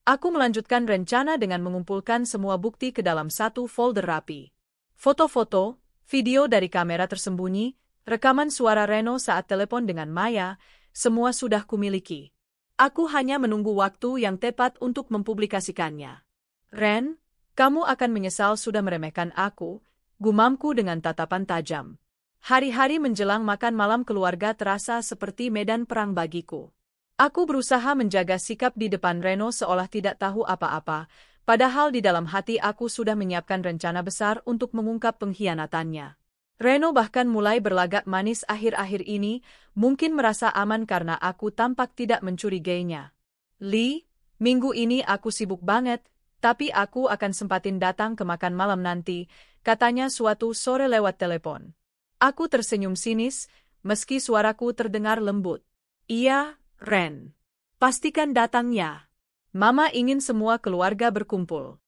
Aku melanjutkan rencana dengan mengumpulkan semua bukti ke dalam satu folder rapi. Foto-foto, video dari kamera tersembunyi, rekaman suara Reno saat telepon dengan Maya, semua sudah kumiliki. Aku hanya menunggu waktu yang tepat untuk mempublikasikannya. Ren, kamu akan menyesal sudah meremehkan aku, gumamku dengan tatapan tajam. Hari-hari menjelang makan malam keluarga terasa seperti medan perang bagiku. Aku berusaha menjaga sikap di depan Reno seolah tidak tahu apa-apa, padahal di dalam hati aku sudah menyiapkan rencana besar untuk mengungkap pengkhianatannya. Reno bahkan mulai berlagak manis akhir-akhir ini, mungkin merasa aman karena aku tampak tidak mencurigainya. Lee, minggu ini aku sibuk banget, tapi aku akan sempatin datang ke makan malam nanti, katanya suatu sore lewat telepon. Aku tersenyum sinis, meski suaraku terdengar lembut. Iya, Ren. Pastikan datangnya. Mama ingin semua keluarga berkumpul.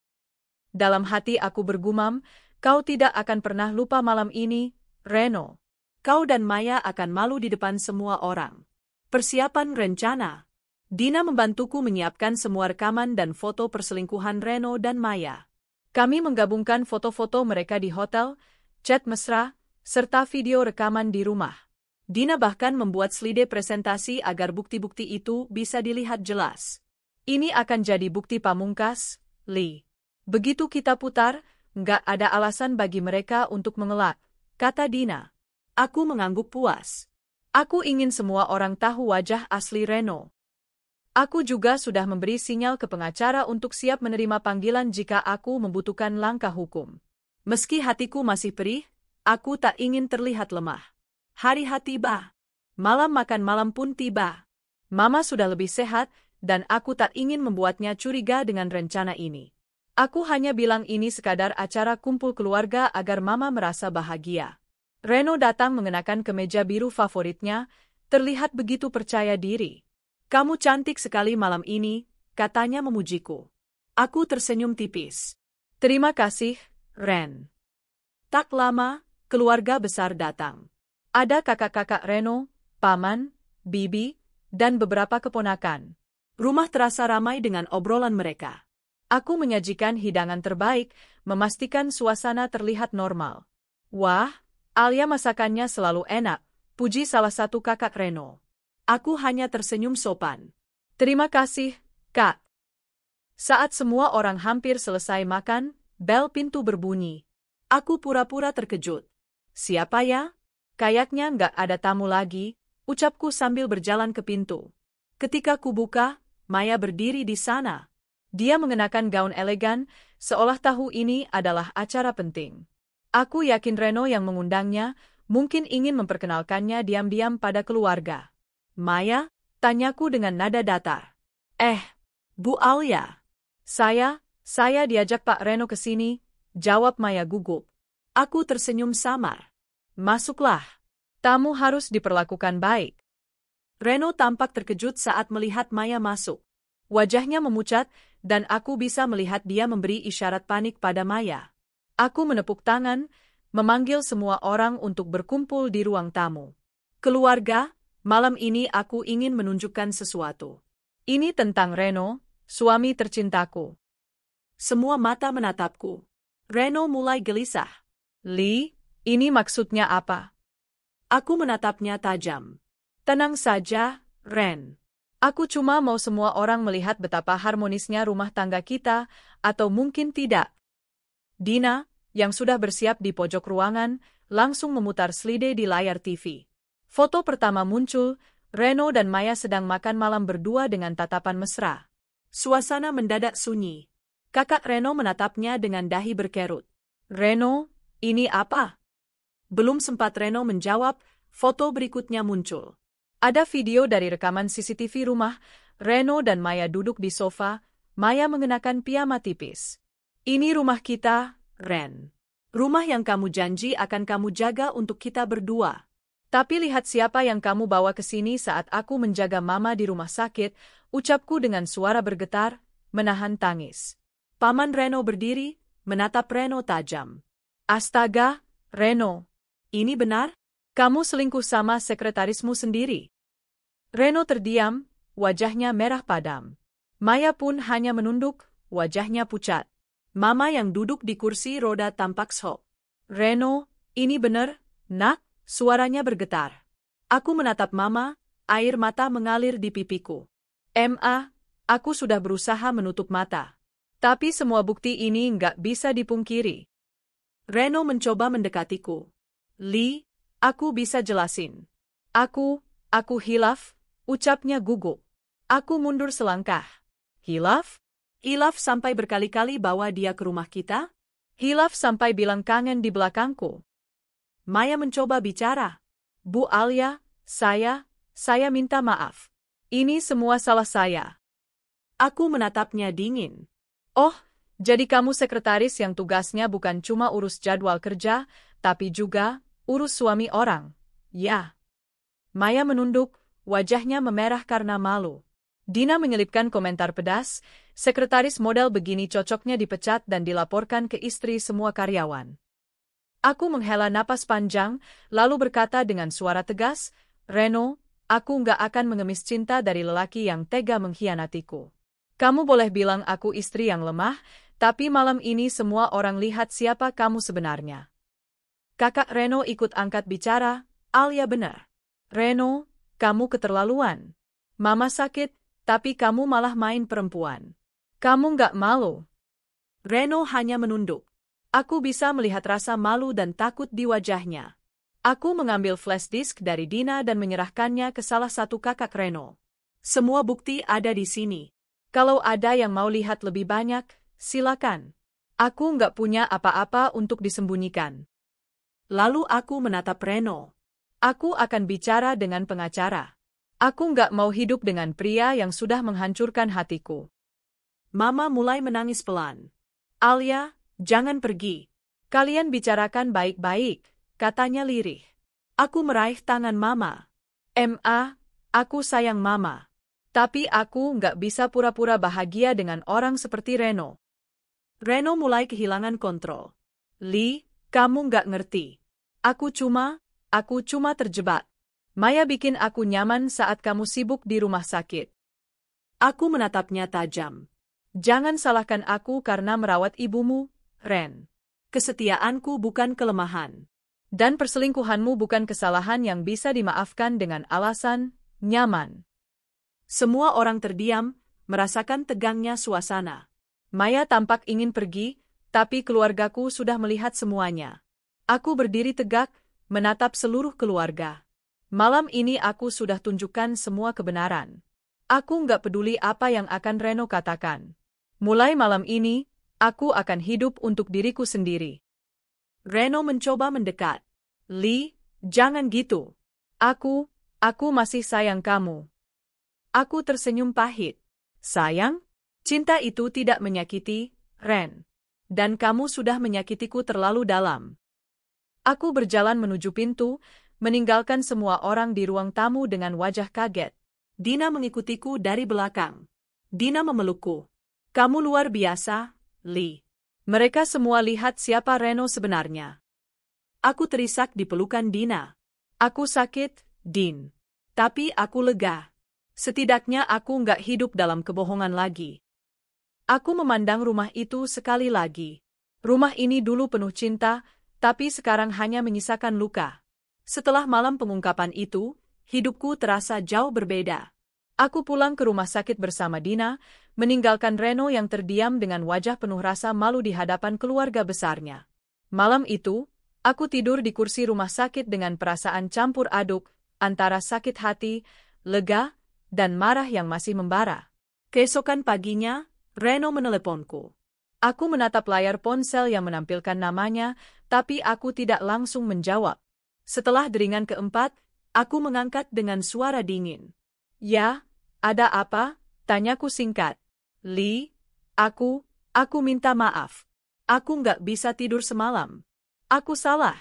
Dalam hati aku bergumam, kau tidak akan pernah lupa malam ini, Reno. Kau dan Maya akan malu di depan semua orang. Persiapan rencana. Dina membantuku menyiapkan semua rekaman dan foto perselingkuhan Reno dan Maya. Kami menggabungkan foto-foto mereka di hotel, chat mesra, serta video rekaman di rumah. Dina bahkan membuat slide presentasi agar bukti-bukti itu bisa dilihat jelas. Ini akan jadi bukti pamungkas, Lee. Begitu kita putar, nggak ada alasan bagi mereka untuk mengelak, kata Dina. Aku mengangguk puas. Aku ingin semua orang tahu wajah asli Reno. Aku juga sudah memberi sinyal ke pengacara untuk siap menerima panggilan jika aku membutuhkan langkah hukum. Meski hatiku masih perih, aku tak ingin terlihat lemah. Hari-hari tiba. Malam makan malam pun tiba. Mama sudah lebih sehat, dan aku tak ingin membuatnya curiga dengan rencana ini. Aku hanya bilang ini sekadar acara kumpul keluarga agar Mama merasa bahagia. Reno datang mengenakan kemeja biru favoritnya, terlihat begitu percaya diri. Kamu cantik sekali malam ini, katanya memujiku. Aku tersenyum tipis. Terima kasih, Ren. Tak lama, keluarga besar datang. Ada kakak-kakak Reno, paman, bibi, dan beberapa keponakan. Rumah terasa ramai dengan obrolan mereka. Aku menyajikan hidangan terbaik, memastikan suasana terlihat normal. Wah, Alia masakannya selalu enak, puji salah satu kakak Reno. Aku hanya tersenyum sopan. Terima kasih, Kak. Saat semua orang hampir selesai makan, bel pintu berbunyi. Aku pura-pura terkejut. Siapa ya? Kayaknya nggak ada tamu lagi, ucapku sambil berjalan ke pintu. Ketika ku buka, Maya berdiri di sana. Dia mengenakan gaun elegan, seolah tahu ini adalah acara penting. Aku yakin Reno yang mengundangnya, mungkin ingin memperkenalkannya diam-diam pada keluarga. Maya, tanyaku dengan nada datar. Bu Alia. Saya diajak Pak Reno ke sini, jawab Maya gugup. Aku tersenyum samar. Masuklah. Tamu harus diperlakukan baik. Reno tampak terkejut saat melihat Maya masuk. Wajahnya memucat, dan aku bisa melihat dia memberi isyarat panik pada Maya. Aku menepuk tangan, memanggil semua orang untuk berkumpul di ruang tamu. Keluarga, malam ini aku ingin menunjukkan sesuatu. Ini tentang Reno, suami tercintaku. Semua mata menatapku. Reno mulai gelisah. Lee, ini maksudnya apa? Aku menatapnya tajam. Tenang saja, Ren. Aku cuma mau semua orang melihat betapa harmonisnya rumah tangga kita, atau mungkin tidak. Dina, yang sudah bersiap di pojok ruangan, langsung memutar slide di layar TV. Foto pertama muncul, Reno dan Maya sedang makan malam berdua dengan tatapan mesra. Suasana mendadak sunyi. Kakak Reno menatapnya dengan dahi berkerut. Reno, ini apa? Belum sempat Reno menjawab, foto berikutnya muncul. Ada video dari rekaman CCTV rumah, Reno dan Maya duduk di sofa, Maya mengenakan piyama tipis. Ini rumah kita, Ren. Rumah yang kamu janji akan kamu jaga untuk kita berdua. Tapi lihat siapa yang kamu bawa ke sini saat aku menjaga Mama di rumah sakit, ucapku dengan suara bergetar, menahan tangis. Paman Reno berdiri, menatap Reno tajam. Astaga, Reno. Ini benar? Kamu selingkuh sama sekretarismu sendiri. Reno terdiam, wajahnya merah padam. Maya pun hanya menunduk, wajahnya pucat. Mama yang duduk di kursi roda tampak shock. Reno, ini benar, nak? Suaranya bergetar. Aku menatap Mama, air mata mengalir di pipiku. Aku sudah berusaha menutup mata. Tapi semua bukti ini nggak bisa dipungkiri. Reno mencoba mendekatiku. Lee, aku bisa jelasin. Aku hilaf, ucapnya gugup. Aku mundur selangkah. Hilaf? Hilaf sampai berkali-kali bawa dia ke rumah kita? Hilaf sampai bilang kangen di belakangku. Maya mencoba bicara. Bu Alia, saya minta maaf. Ini semua salah saya. Aku menatapnya dingin. Oh, jadi kamu sekretaris yang tugasnya bukan cuma urus jadwal kerja, tapi juga urus suami orang. Ya. Maya menunduk, wajahnya memerah karena malu. Dina menyelipkan komentar pedas, sekretaris model begini cocoknya dipecat dan dilaporkan ke istri semua karyawan. Aku menghela napas panjang, lalu berkata dengan suara tegas, Reno, aku nggak akan mengemis cinta dari lelaki yang tega mengkhianatiku. Kamu boleh bilang aku istri yang lemah, tapi malam ini semua orang lihat siapa kamu sebenarnya. Kakak Reno ikut angkat bicara, Alia benar. Reno, kamu keterlaluan. Mama sakit, tapi kamu malah main perempuan. Kamu nggak malu. Reno hanya menunduk. Aku bisa melihat rasa malu dan takut di wajahnya. Aku mengambil flash disk dari Dina dan menyerahkannya ke salah satu kakak Reno. Semua bukti ada di sini. Kalau ada yang mau lihat lebih banyak, silakan. Aku nggak punya apa-apa untuk disembunyikan. Lalu aku menatap Reno. Aku akan bicara dengan pengacara. Aku nggak mau hidup dengan pria yang sudah menghancurkan hatiku. Mama mulai menangis pelan. Alia, jangan pergi. Kalian bicarakan baik-baik, katanya lirih. Aku meraih tangan Mama. Aku sayang Mama. Tapi aku nggak bisa pura-pura bahagia dengan orang seperti Reno. Reno mulai kehilangan kontrol. Li, kamu nggak ngerti. Aku cuma terjebak. Maya bikin aku nyaman saat kamu sibuk di rumah sakit. Aku menatapnya tajam. Jangan salahkan aku karena merawat ibumu, Ren. Kesetiaanku bukan kelemahan. Dan perselingkuhanmu bukan kesalahan yang bisa dimaafkan dengan alasan nyaman. Semua orang terdiam, merasakan tegangnya suasana. Maya tampak ingin pergi, tapi keluargaku sudah melihat semuanya. Aku berdiri tegak, menatap seluruh keluarga. Malam ini aku sudah tunjukkan semua kebenaran. Aku nggak peduli apa yang akan Reno katakan. Mulai malam ini, aku akan hidup untuk diriku sendiri. Reno mencoba mendekat. Li, jangan gitu. Aku masih sayang kamu. Aku tersenyum pahit. Sayang? Cinta itu tidak menyakiti, Ren. Dan kamu sudah menyakitiku terlalu dalam. Aku berjalan menuju pintu, meninggalkan semua orang di ruang tamu dengan wajah kaget. Dina mengikutiku dari belakang. Dina memelukku. Kamu luar biasa, Li. Mereka semua lihat siapa Reno sebenarnya. Aku terisak di pelukan Dina. Aku sakit, Din. Tapi aku lega. Setidaknya aku nggak hidup dalam kebohongan lagi. Aku memandang rumah itu sekali lagi. Rumah ini dulu penuh cinta, tapi sekarang hanya menyisakan luka. Setelah malam pengungkapan itu, hidupku terasa jauh berbeda. Aku pulang ke rumah sakit bersama Dina, meninggalkan Reno yang terdiam dengan wajah penuh rasa malu di hadapan keluarga besarnya. Malam itu, aku tidur di kursi rumah sakit dengan perasaan campur aduk, antara sakit hati, lega, dan marah yang masih membara. Keesokan paginya, Reno meneleponku. Aku menatap layar ponsel yang menampilkan namanya, tapi aku tidak langsung menjawab. Setelah deringan keempat, aku mengangkat dengan suara dingin. Ya, ada apa? Tanyaku singkat. Li, aku minta maaf. Aku nggak bisa tidur semalam. Aku salah.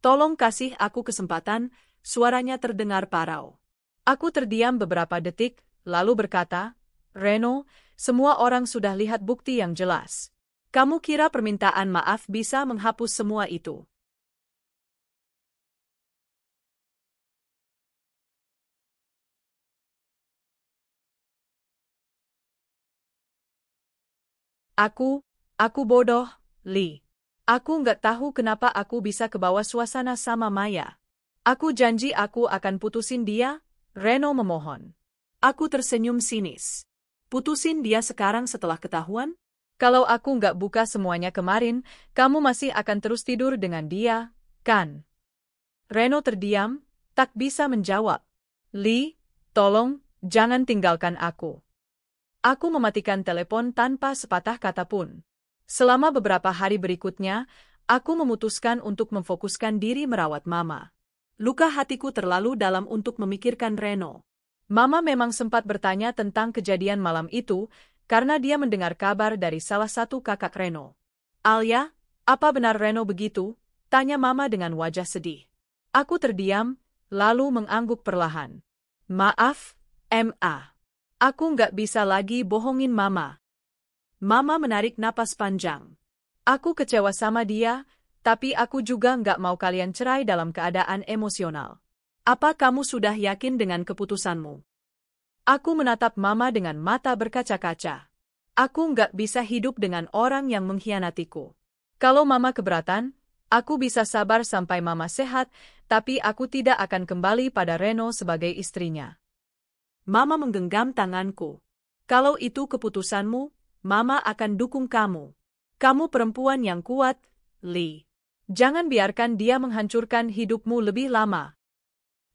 Tolong kasih aku kesempatan, suaranya terdengar parau. Aku terdiam beberapa detik, lalu berkata, Reno, semua orang sudah lihat bukti yang jelas. Kamu kira permintaan maaf bisa menghapus semua itu? Aku bodoh, Li. Aku nggak tahu kenapa aku bisa kebawa suasana sama Maya. Aku janji aku akan putusin dia, Reno memohon. Aku tersenyum sinis. Putusin dia sekarang setelah ketahuan? Kalau aku nggak buka semuanya kemarin, kamu masih akan terus tidur dengan dia, kan? Reno terdiam, tak bisa menjawab. Li, tolong, jangan tinggalkan aku. Aku mematikan telepon tanpa sepatah kata pun. Selama beberapa hari berikutnya, Aku memutuskan untuk memfokuskan diri merawat Mama. Luka hatiku terlalu dalam untuk memikirkan Reno. Mama memang sempat bertanya tentang kejadian malam itu, karena dia mendengar kabar dari salah satu kakak Reno. Alia, Apa benar Reno begitu? Tanya Mama dengan wajah sedih. Aku terdiam, lalu mengangguk perlahan. Maaf, Ma. Aku nggak bisa lagi bohongin Mama. Mama menarik napas panjang. Aku kecewa sama dia, tapi aku juga nggak mau kalian cerai dalam keadaan emosional. Apa kamu sudah yakin dengan keputusanmu? Aku menatap Mama dengan mata berkaca-kaca. Aku nggak bisa hidup dengan orang yang mengkhianatiku. Kalau Mama keberatan, aku bisa sabar sampai Mama sehat, tapi aku tidak akan kembali pada Reno sebagai istrinya. Mama menggenggam tanganku. Kalau itu keputusanmu, Mama akan dukung kamu. Kamu perempuan yang kuat, Lee. Jangan biarkan dia menghancurkan hidupmu lebih lama.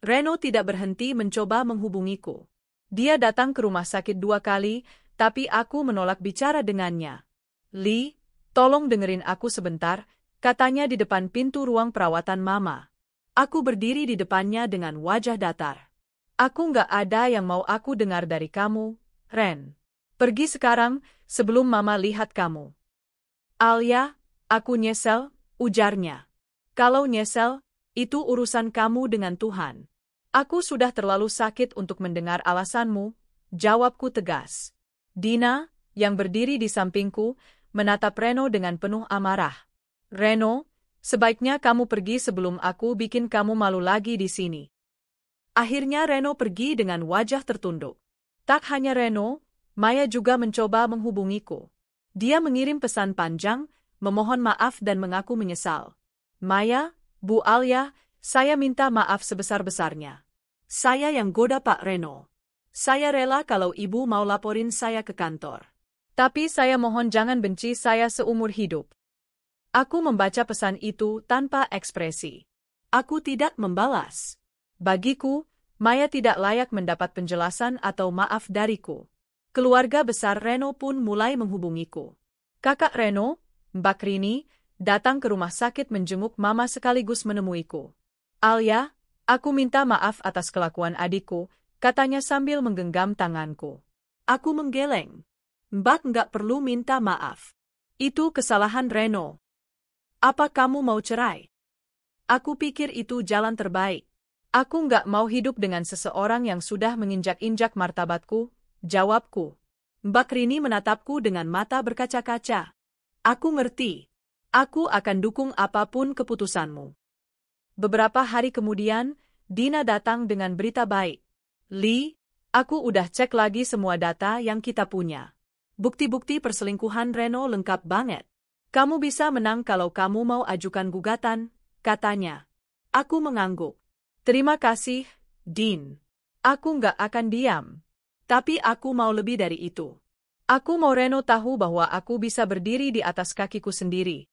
Reno tidak berhenti mencoba menghubungiku. Dia datang ke rumah sakit 2 kali, tapi aku menolak bicara dengannya. Lee, tolong dengerin aku sebentar, katanya di depan pintu ruang perawatan Mama. Aku berdiri di depannya dengan wajah datar. Aku nggak ada yang mau aku dengar dari kamu, Ren. Pergi sekarang, sebelum Mama lihat kamu. Alia, aku nyesel, ujarnya. Kalau nyesel, itu urusan kamu dengan Tuhan. Aku sudah terlalu sakit untuk mendengar alasanmu, jawabku tegas. Dina, yang berdiri di sampingku, menatap Reno dengan penuh amarah. Reno, sebaiknya kamu pergi sebelum aku bikin kamu malu lagi di sini. Akhirnya Reno pergi dengan wajah tertunduk. Tak hanya Reno, Maya juga mencoba menghubungiku. Dia mengirim pesan panjang, memohon maaf dan mengaku menyesal. Maya, Bu Alia, saya minta maaf sebesar-besarnya. Saya yang goda Pak Reno. Saya rela kalau ibu mau laporin saya ke kantor. Tapi saya mohon jangan benci saya seumur hidup. Aku membaca pesan itu tanpa ekspresi. Aku tidak membalas. Bagiku, Maya tidak layak mendapat penjelasan atau maaf dariku. Keluarga besar Reno pun mulai menghubungiku. Kakak Reno, Mbak Rini, datang ke rumah sakit menjenguk Mama sekaligus menemuiku. Alia, aku minta maaf atas kelakuan adikku, katanya sambil menggenggam tanganku. Aku menggeleng. Mbak nggak perlu minta maaf. Itu kesalahan Reno. Apa kamu mau cerai? Aku pikir itu jalan terbaik. Aku nggak mau hidup dengan seseorang yang sudah menginjak-injak martabatku, jawabku. Mbak Rini menatapku dengan mata berkaca-kaca. Aku ngerti. Aku akan dukung apapun keputusanmu. Beberapa hari kemudian, Dina datang dengan berita baik. Lee, aku udah cek lagi semua data yang kita punya. Bukti-bukti perselingkuhan Reno lengkap banget. Kamu bisa menang kalau kamu mau ajukan gugatan, katanya. Aku mengangguk. Terima kasih, Dean. Aku nggak akan diam. Tapi aku mau lebih dari itu. Aku mau Reno tahu bahwa aku bisa berdiri di atas kakiku sendiri.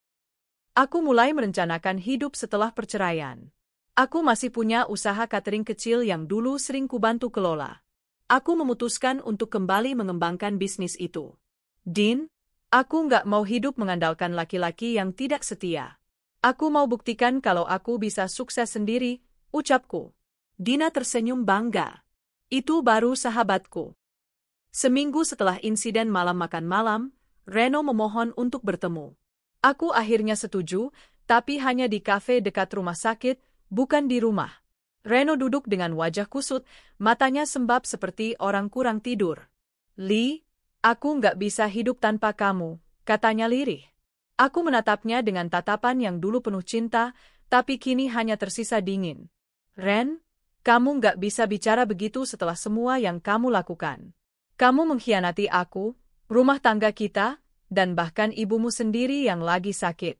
Aku mulai merencanakan hidup setelah perceraian. Aku masih punya usaha catering kecil yang dulu sering kubantu kelola. Aku memutuskan untuk kembali mengembangkan bisnis itu. Dean, aku nggak mau hidup mengandalkan laki-laki yang tidak setia. Aku mau buktikan kalau aku bisa sukses sendiri, ucapku. Dina tersenyum bangga. Itu baru sahabatku. Seminggu setelah insiden malam makan malam, Reno memohon untuk bertemu. Aku akhirnya setuju, tapi hanya di kafe dekat rumah sakit, bukan di rumah. Reno duduk dengan wajah kusut, matanya sembab seperti orang kurang tidur. Lee, aku nggak bisa hidup tanpa kamu, katanya lirih. Aku menatapnya dengan tatapan yang dulu penuh cinta, tapi kini hanya tersisa dingin. Ren, kamu nggak bisa bicara begitu setelah semua yang kamu lakukan. Kamu mengkhianati aku, rumah tangga kita, dan bahkan ibumu sendiri yang lagi sakit.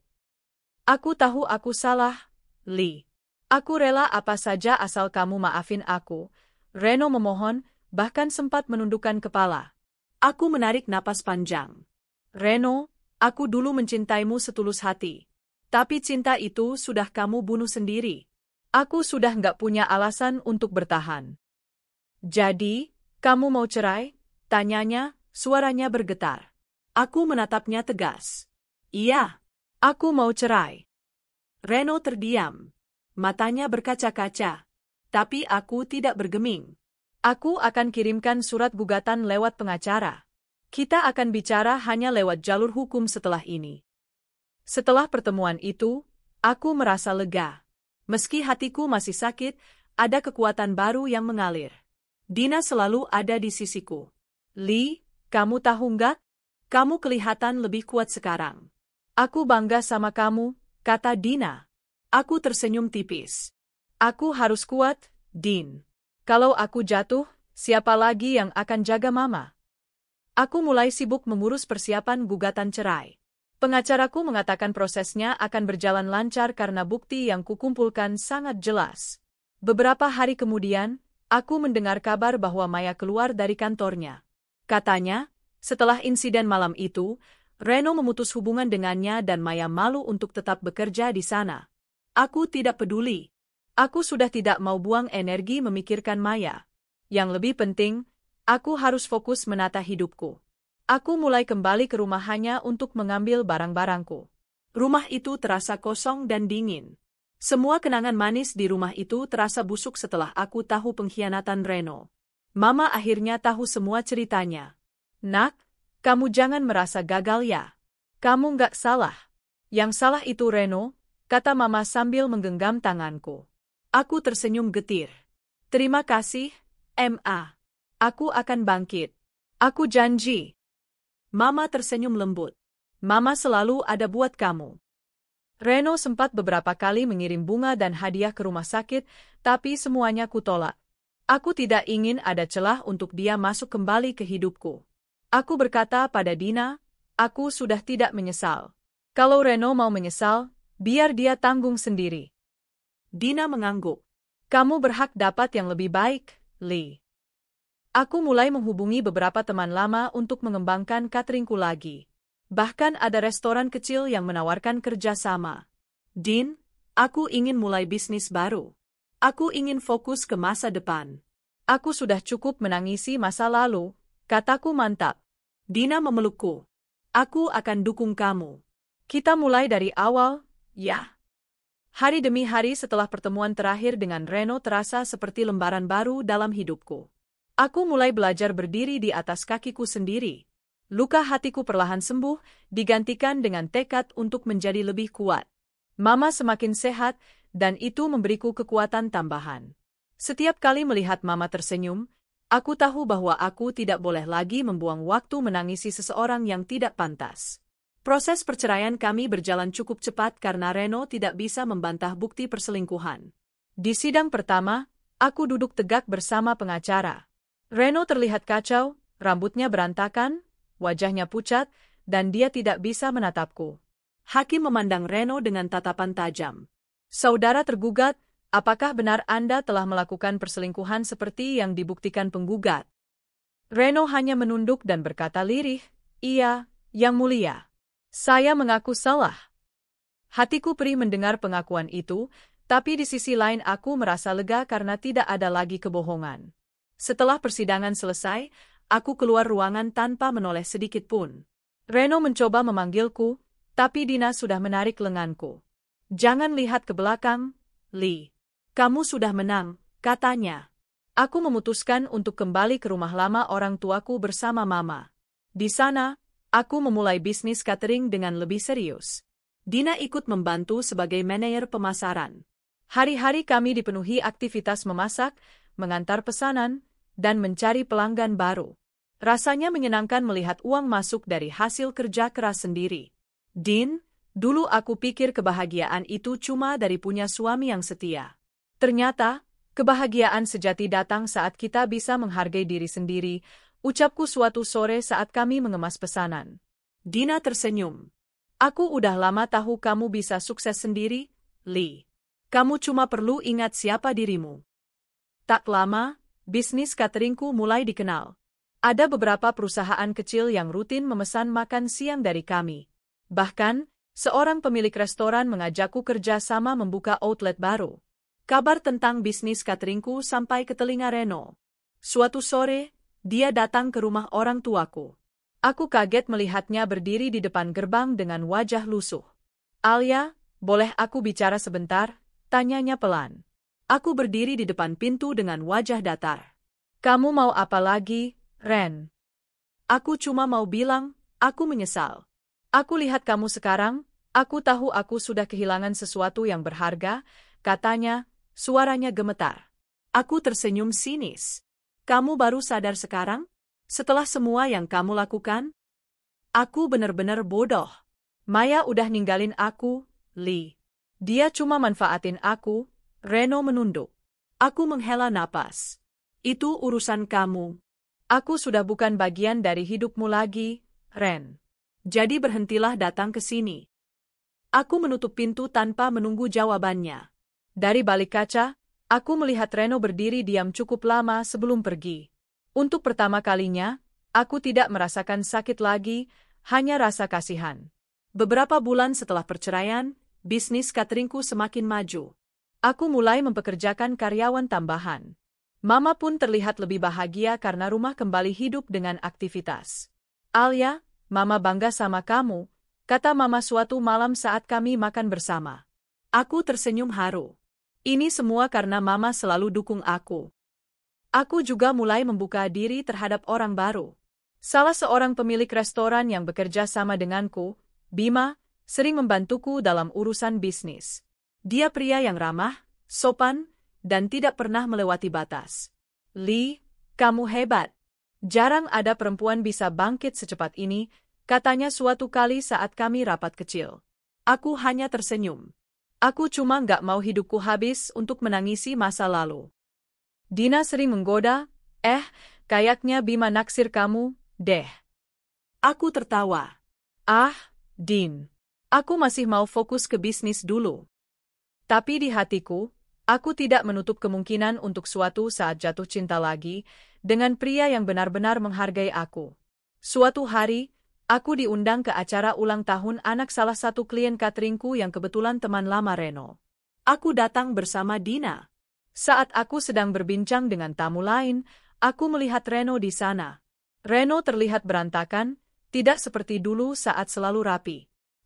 Aku tahu aku salah, Lee. Aku rela apa saja asal kamu maafin aku. Reno memohon, bahkan sempat menundukkan kepala. Aku menarik napas panjang. Reno, aku dulu mencintaimu setulus hati. Tapi cinta itu sudah kamu bunuh sendiri. Aku sudah nggak punya alasan untuk bertahan. Jadi, kamu mau cerai? Tanyanya, suaranya bergetar. Aku menatapnya tegas. Iya. Aku mau cerai. Reno terdiam. Matanya berkaca-kaca. Tapi aku tidak bergeming. Aku akan kirimkan surat gugatan lewat pengacara. Kita akan bicara hanya lewat jalur hukum setelah ini. Setelah pertemuan itu, aku merasa lega. Meski hatiku masih sakit, ada kekuatan baru yang mengalir. Dina selalu ada di sisiku. Lee, kamu tahu nggak? Kamu kelihatan lebih kuat sekarang. Aku bangga sama kamu, kata Dina. Aku tersenyum tipis. Aku harus kuat, Din. Kalau aku jatuh, siapa lagi yang akan jaga mama? Aku mulai sibuk mengurus persiapan gugatan cerai. Pengacaraku mengatakan prosesnya akan berjalan lancar karena bukti yang kukumpulkan sangat jelas. Beberapa hari kemudian, aku mendengar kabar bahwa Maya keluar dari kantornya. Katanya, setelah insiden malam itu, Reno memutus hubungan dengannya dan Maya malu untuk tetap bekerja di sana. Aku tidak peduli. Aku sudah tidak mau buang energi memikirkan Maya. Yang lebih penting, aku harus fokus menata hidupku. Aku mulai kembali ke rumah hanya untuk mengambil barang-barangku. Rumah itu terasa kosong dan dingin. Semua kenangan manis di rumah itu terasa busuk setelah aku tahu pengkhianatan Reno. Mama akhirnya tahu semua ceritanya. Nak, kamu jangan merasa gagal ya. Kamu nggak salah. Yang salah itu Reno, kata Mama sambil menggenggam tanganku. Aku tersenyum getir. Terima kasih, Ma. Aku akan bangkit. Aku janji. Mama tersenyum lembut. Mama selalu ada buat kamu. Reno sempat beberapa kali mengirim bunga dan hadiah ke rumah sakit, tapi semuanya kutolak. Aku tidak ingin ada celah untuk dia masuk kembali ke hidupku. Aku berkata pada Dina, aku sudah tidak menyesal. Kalau Reno mau menyesal, biar dia tanggung sendiri. Dina mengangguk. Kamu berhak dapat yang lebih baik, Lee. Aku mulai menghubungi beberapa teman lama untuk mengembangkan cateringku lagi. Bahkan ada restoran kecil yang menawarkan kerja sama. Din, aku ingin mulai bisnis baru. Aku ingin fokus ke masa depan. Aku sudah cukup menangisi masa lalu, kataku mantap. Dina memelukku. Aku akan dukung kamu. Kita mulai dari awal, ya. Hari demi hari setelah pertemuan terakhir dengan Reno terasa seperti lembaran baru dalam hidupku. Aku mulai belajar berdiri di atas kakiku sendiri. Luka hatiku perlahan sembuh, digantikan dengan tekad untuk menjadi lebih kuat. Mama semakin sehat, dan itu memberiku kekuatan tambahan. Setiap kali melihat Mama tersenyum, aku tahu bahwa aku tidak boleh lagi membuang waktu menangisi seseorang yang tidak pantas. Proses perceraian kami berjalan cukup cepat karena Reno tidak bisa membantah bukti perselingkuhan. Di sidang pertama, aku duduk tegak bersama pengacara. Reno terlihat kacau, rambutnya berantakan, wajahnya pucat, dan dia tidak bisa menatapku. Hakim memandang Reno dengan tatapan tajam. Saudara tergugat, apakah benar Anda telah melakukan perselingkuhan seperti yang dibuktikan penggugat? Reno hanya menunduk dan berkata lirih, iya, Yang Mulia. Saya mengaku salah. Hatiku perih mendengar pengakuan itu, tapi di sisi lain aku merasa lega karena tidak ada lagi kebohongan. Setelah persidangan selesai, aku keluar ruangan tanpa menoleh sedikit pun. Reno mencoba memanggilku, tapi Dina sudah menarik lenganku. Jangan lihat ke belakang, Lee. Kamu sudah menang, katanya. Aku memutuskan untuk kembali ke rumah lama orang tuaku bersama Mama. Di sana, aku memulai bisnis catering dengan lebih serius. Dina ikut membantu sebagai manajer pemasaran. Hari-hari kami dipenuhi aktivitas memasak, mengantar pesanan, dan mencari pelanggan baru. Rasanya menyenangkan melihat uang masuk dari hasil kerja keras sendiri. Din, dulu aku pikir kebahagiaan itu cuma dari punya suami yang setia. Ternyata, kebahagiaan sejati datang saat kita bisa menghargai diri sendiri, ucapku suatu sore saat kami mengemas pesanan. Dina tersenyum. Aku udah lama tahu kamu bisa sukses sendiri, Lee. Kamu cuma perlu ingat siapa dirimu. Tak lama, bisnis cateringku mulai dikenal. Ada beberapa perusahaan kecil yang rutin memesan makan siang dari kami. Bahkan, seorang pemilik restoran mengajakku kerja sama membuka outlet baru. Kabar tentang bisnis cateringku sampai ke telinga Reno. Suatu sore, dia datang ke rumah orang tuaku. Aku kaget melihatnya berdiri di depan gerbang dengan wajah lusuh. Alia, boleh aku bicara sebentar? Tanyanya pelan. Aku berdiri di depan pintu dengan wajah datar. Kamu mau apa lagi, Ren? Aku cuma mau bilang, aku menyesal. Aku lihat kamu sekarang, aku tahu aku sudah kehilangan sesuatu yang berharga, katanya, suaranya gemetar. Aku tersenyum sinis. Kamu baru sadar sekarang? Setelah semua yang kamu lakukan? Aku benar-benar bodoh. Maya udah ninggalin aku, Lee. Dia cuma manfaatin aku. Reno menunduk. Aku menghela napas. Itu urusan kamu. Aku sudah bukan bagian dari hidupmu lagi, Ren. Jadi berhentilah datang ke sini. Aku menutup pintu tanpa menunggu jawabannya. Dari balik kaca, aku melihat Reno berdiri diam cukup lama sebelum pergi. Untuk pertama kalinya, aku tidak merasakan sakit lagi, hanya rasa kasihan. Beberapa bulan setelah perceraian, bisnis cateringku semakin maju. Aku mulai mempekerjakan karyawan tambahan. Mama pun terlihat lebih bahagia karena rumah kembali hidup dengan aktivitas. Alia, Mama bangga sama kamu, kata Mama suatu malam saat kami makan bersama. Aku tersenyum haru. Ini semua karena Mama selalu dukung aku. Aku juga mulai membuka diri terhadap orang baru. Salah seorang pemilik restoran yang bekerja sama denganku, Bima, sering membantuku dalam urusan bisnis. Dia pria yang ramah, sopan, dan tidak pernah melewati batas. Lee, kamu hebat. Jarang ada perempuan bisa bangkit secepat ini, katanya suatu kali saat kami rapat kecil. Aku hanya tersenyum. Aku cuma nggak mau hidupku habis untuk menangisi masa lalu. Dina sering menggoda, kayaknya Bima naksir kamu, deh. Aku tertawa. Ah, Din. Aku masih mau fokus ke bisnis dulu. Tapi di hatiku, aku tidak menutup kemungkinan untuk suatu saat jatuh cinta lagi dengan pria yang benar-benar menghargai aku. Suatu hari, aku diundang ke acara ulang tahun anak salah satu klien cateringku yang kebetulan teman lama Reno. Aku datang bersama Dina. Saat aku sedang berbincang dengan tamu lain, aku melihat Reno di sana. Reno terlihat berantakan, tidak seperti dulu saat selalu rapi.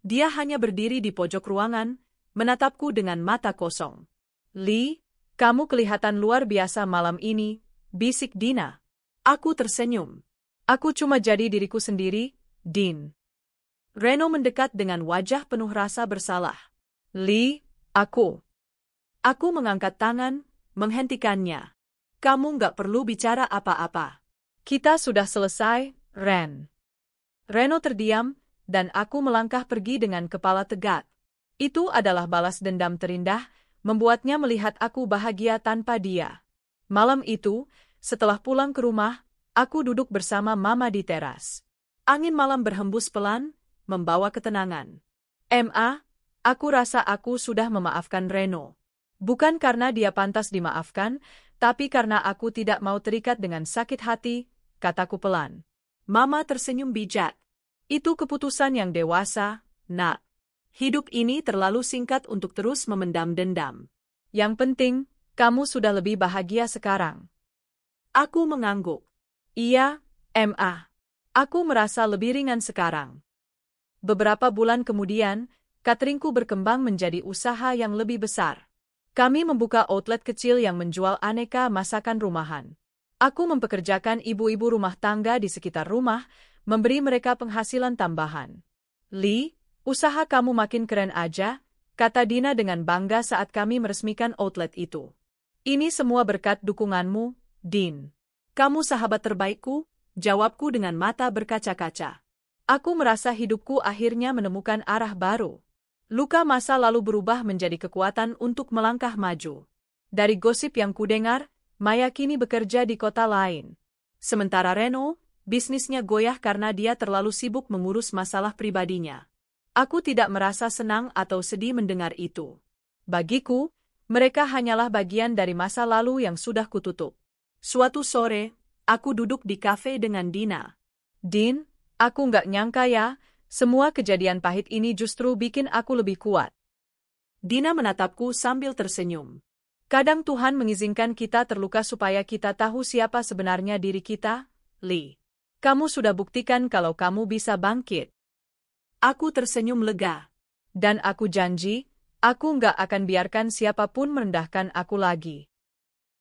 Dia hanya berdiri di pojok ruangan, menatapku dengan mata kosong. Lee, kamu kelihatan luar biasa malam ini, bisik Dina. Aku tersenyum. Aku cuma jadi diriku sendiri, Din. Reno mendekat dengan wajah penuh rasa bersalah. Lee, aku. Aku mengangkat tangan, menghentikannya. Kamu nggak perlu bicara apa-apa. Kita sudah selesai, Ren. Reno terdiam, dan aku melangkah pergi dengan kepala tegak. Itu adalah balas dendam terindah, membuatnya melihat aku bahagia tanpa dia. Malam itu, setelah pulang ke rumah, aku duduk bersama Mama di teras. Angin malam berhembus pelan, membawa ketenangan. Aku rasa aku sudah memaafkan Reno. Bukan karena dia pantas dimaafkan, tapi karena aku tidak mau terikat dengan sakit hati, kataku pelan. Mama tersenyum bijak. Itu keputusan yang dewasa, Nak. Hidup ini terlalu singkat untuk terus memendam dendam. Yang penting, kamu sudah lebih bahagia sekarang. Aku mengangguk. Iya, Aku merasa lebih ringan sekarang. Beberapa bulan kemudian, cateringku berkembang menjadi usaha yang lebih besar. Kami membuka outlet kecil yang menjual aneka masakan rumahan. Aku mempekerjakan ibu-ibu rumah tangga di sekitar rumah, memberi mereka penghasilan tambahan. Lee, usaha kamu makin keren aja, kata Dina dengan bangga saat kami meresmikan outlet itu. Ini semua berkat dukunganmu, Din. Kamu sahabat terbaikku, jawabku dengan mata berkaca-kaca. Aku merasa hidupku akhirnya menemukan arah baru. Luka masa lalu berubah menjadi kekuatan untuk melangkah maju. Dari gosip yang kudengar, Maya kini bekerja di kota lain. Sementara Reno, bisnisnya goyah karena dia terlalu sibuk mengurus masalah pribadinya. Aku tidak merasa senang atau sedih mendengar itu. Bagiku, mereka hanyalah bagian dari masa lalu yang sudah kututup. Suatu sore, aku duduk di kafe dengan Dina. Din, aku nggak nyangka ya, semua kejadian pahit ini justru bikin aku lebih kuat. Dina menatapku sambil tersenyum. Kadang Tuhan mengizinkan kita terluka supaya kita tahu siapa sebenarnya diri kita, Lee. Kamu sudah buktikan kalau kamu bisa bangkit. Aku tersenyum lega. Dan aku janji, Aku nggak akan biarkan siapapun merendahkan aku lagi.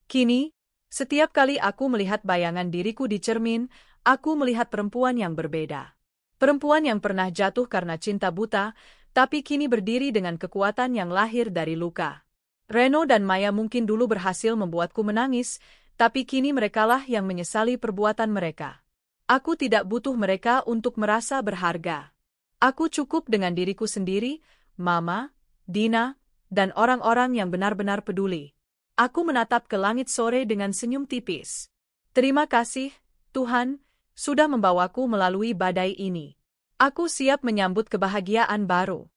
Kini, setiap kali aku melihat bayangan diriku di cermin, aku melihat perempuan yang berbeda. Perempuan yang pernah jatuh karena cinta buta, tapi kini berdiri dengan kekuatan yang lahir dari luka. Reno dan Maya mungkin dulu berhasil membuatku menangis, tapi kini merekalah yang menyesali perbuatan mereka. Aku tidak butuh mereka untuk merasa berharga. Aku cukup dengan diriku sendiri, Mama, Dina, dan orang-orang yang benar-benar peduli. Aku menatap ke langit sore dengan senyum tipis. Terima kasih, Tuhan, sudah membawaku melalui badai ini. Aku siap menyambut kebahagiaan baru.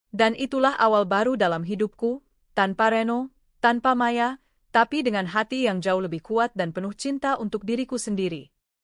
Dan itulah awal baru dalam hidupku, tanpa Reno, tanpa Maya, tapi dengan hati yang jauh lebih kuat dan penuh cinta untuk diriku sendiri.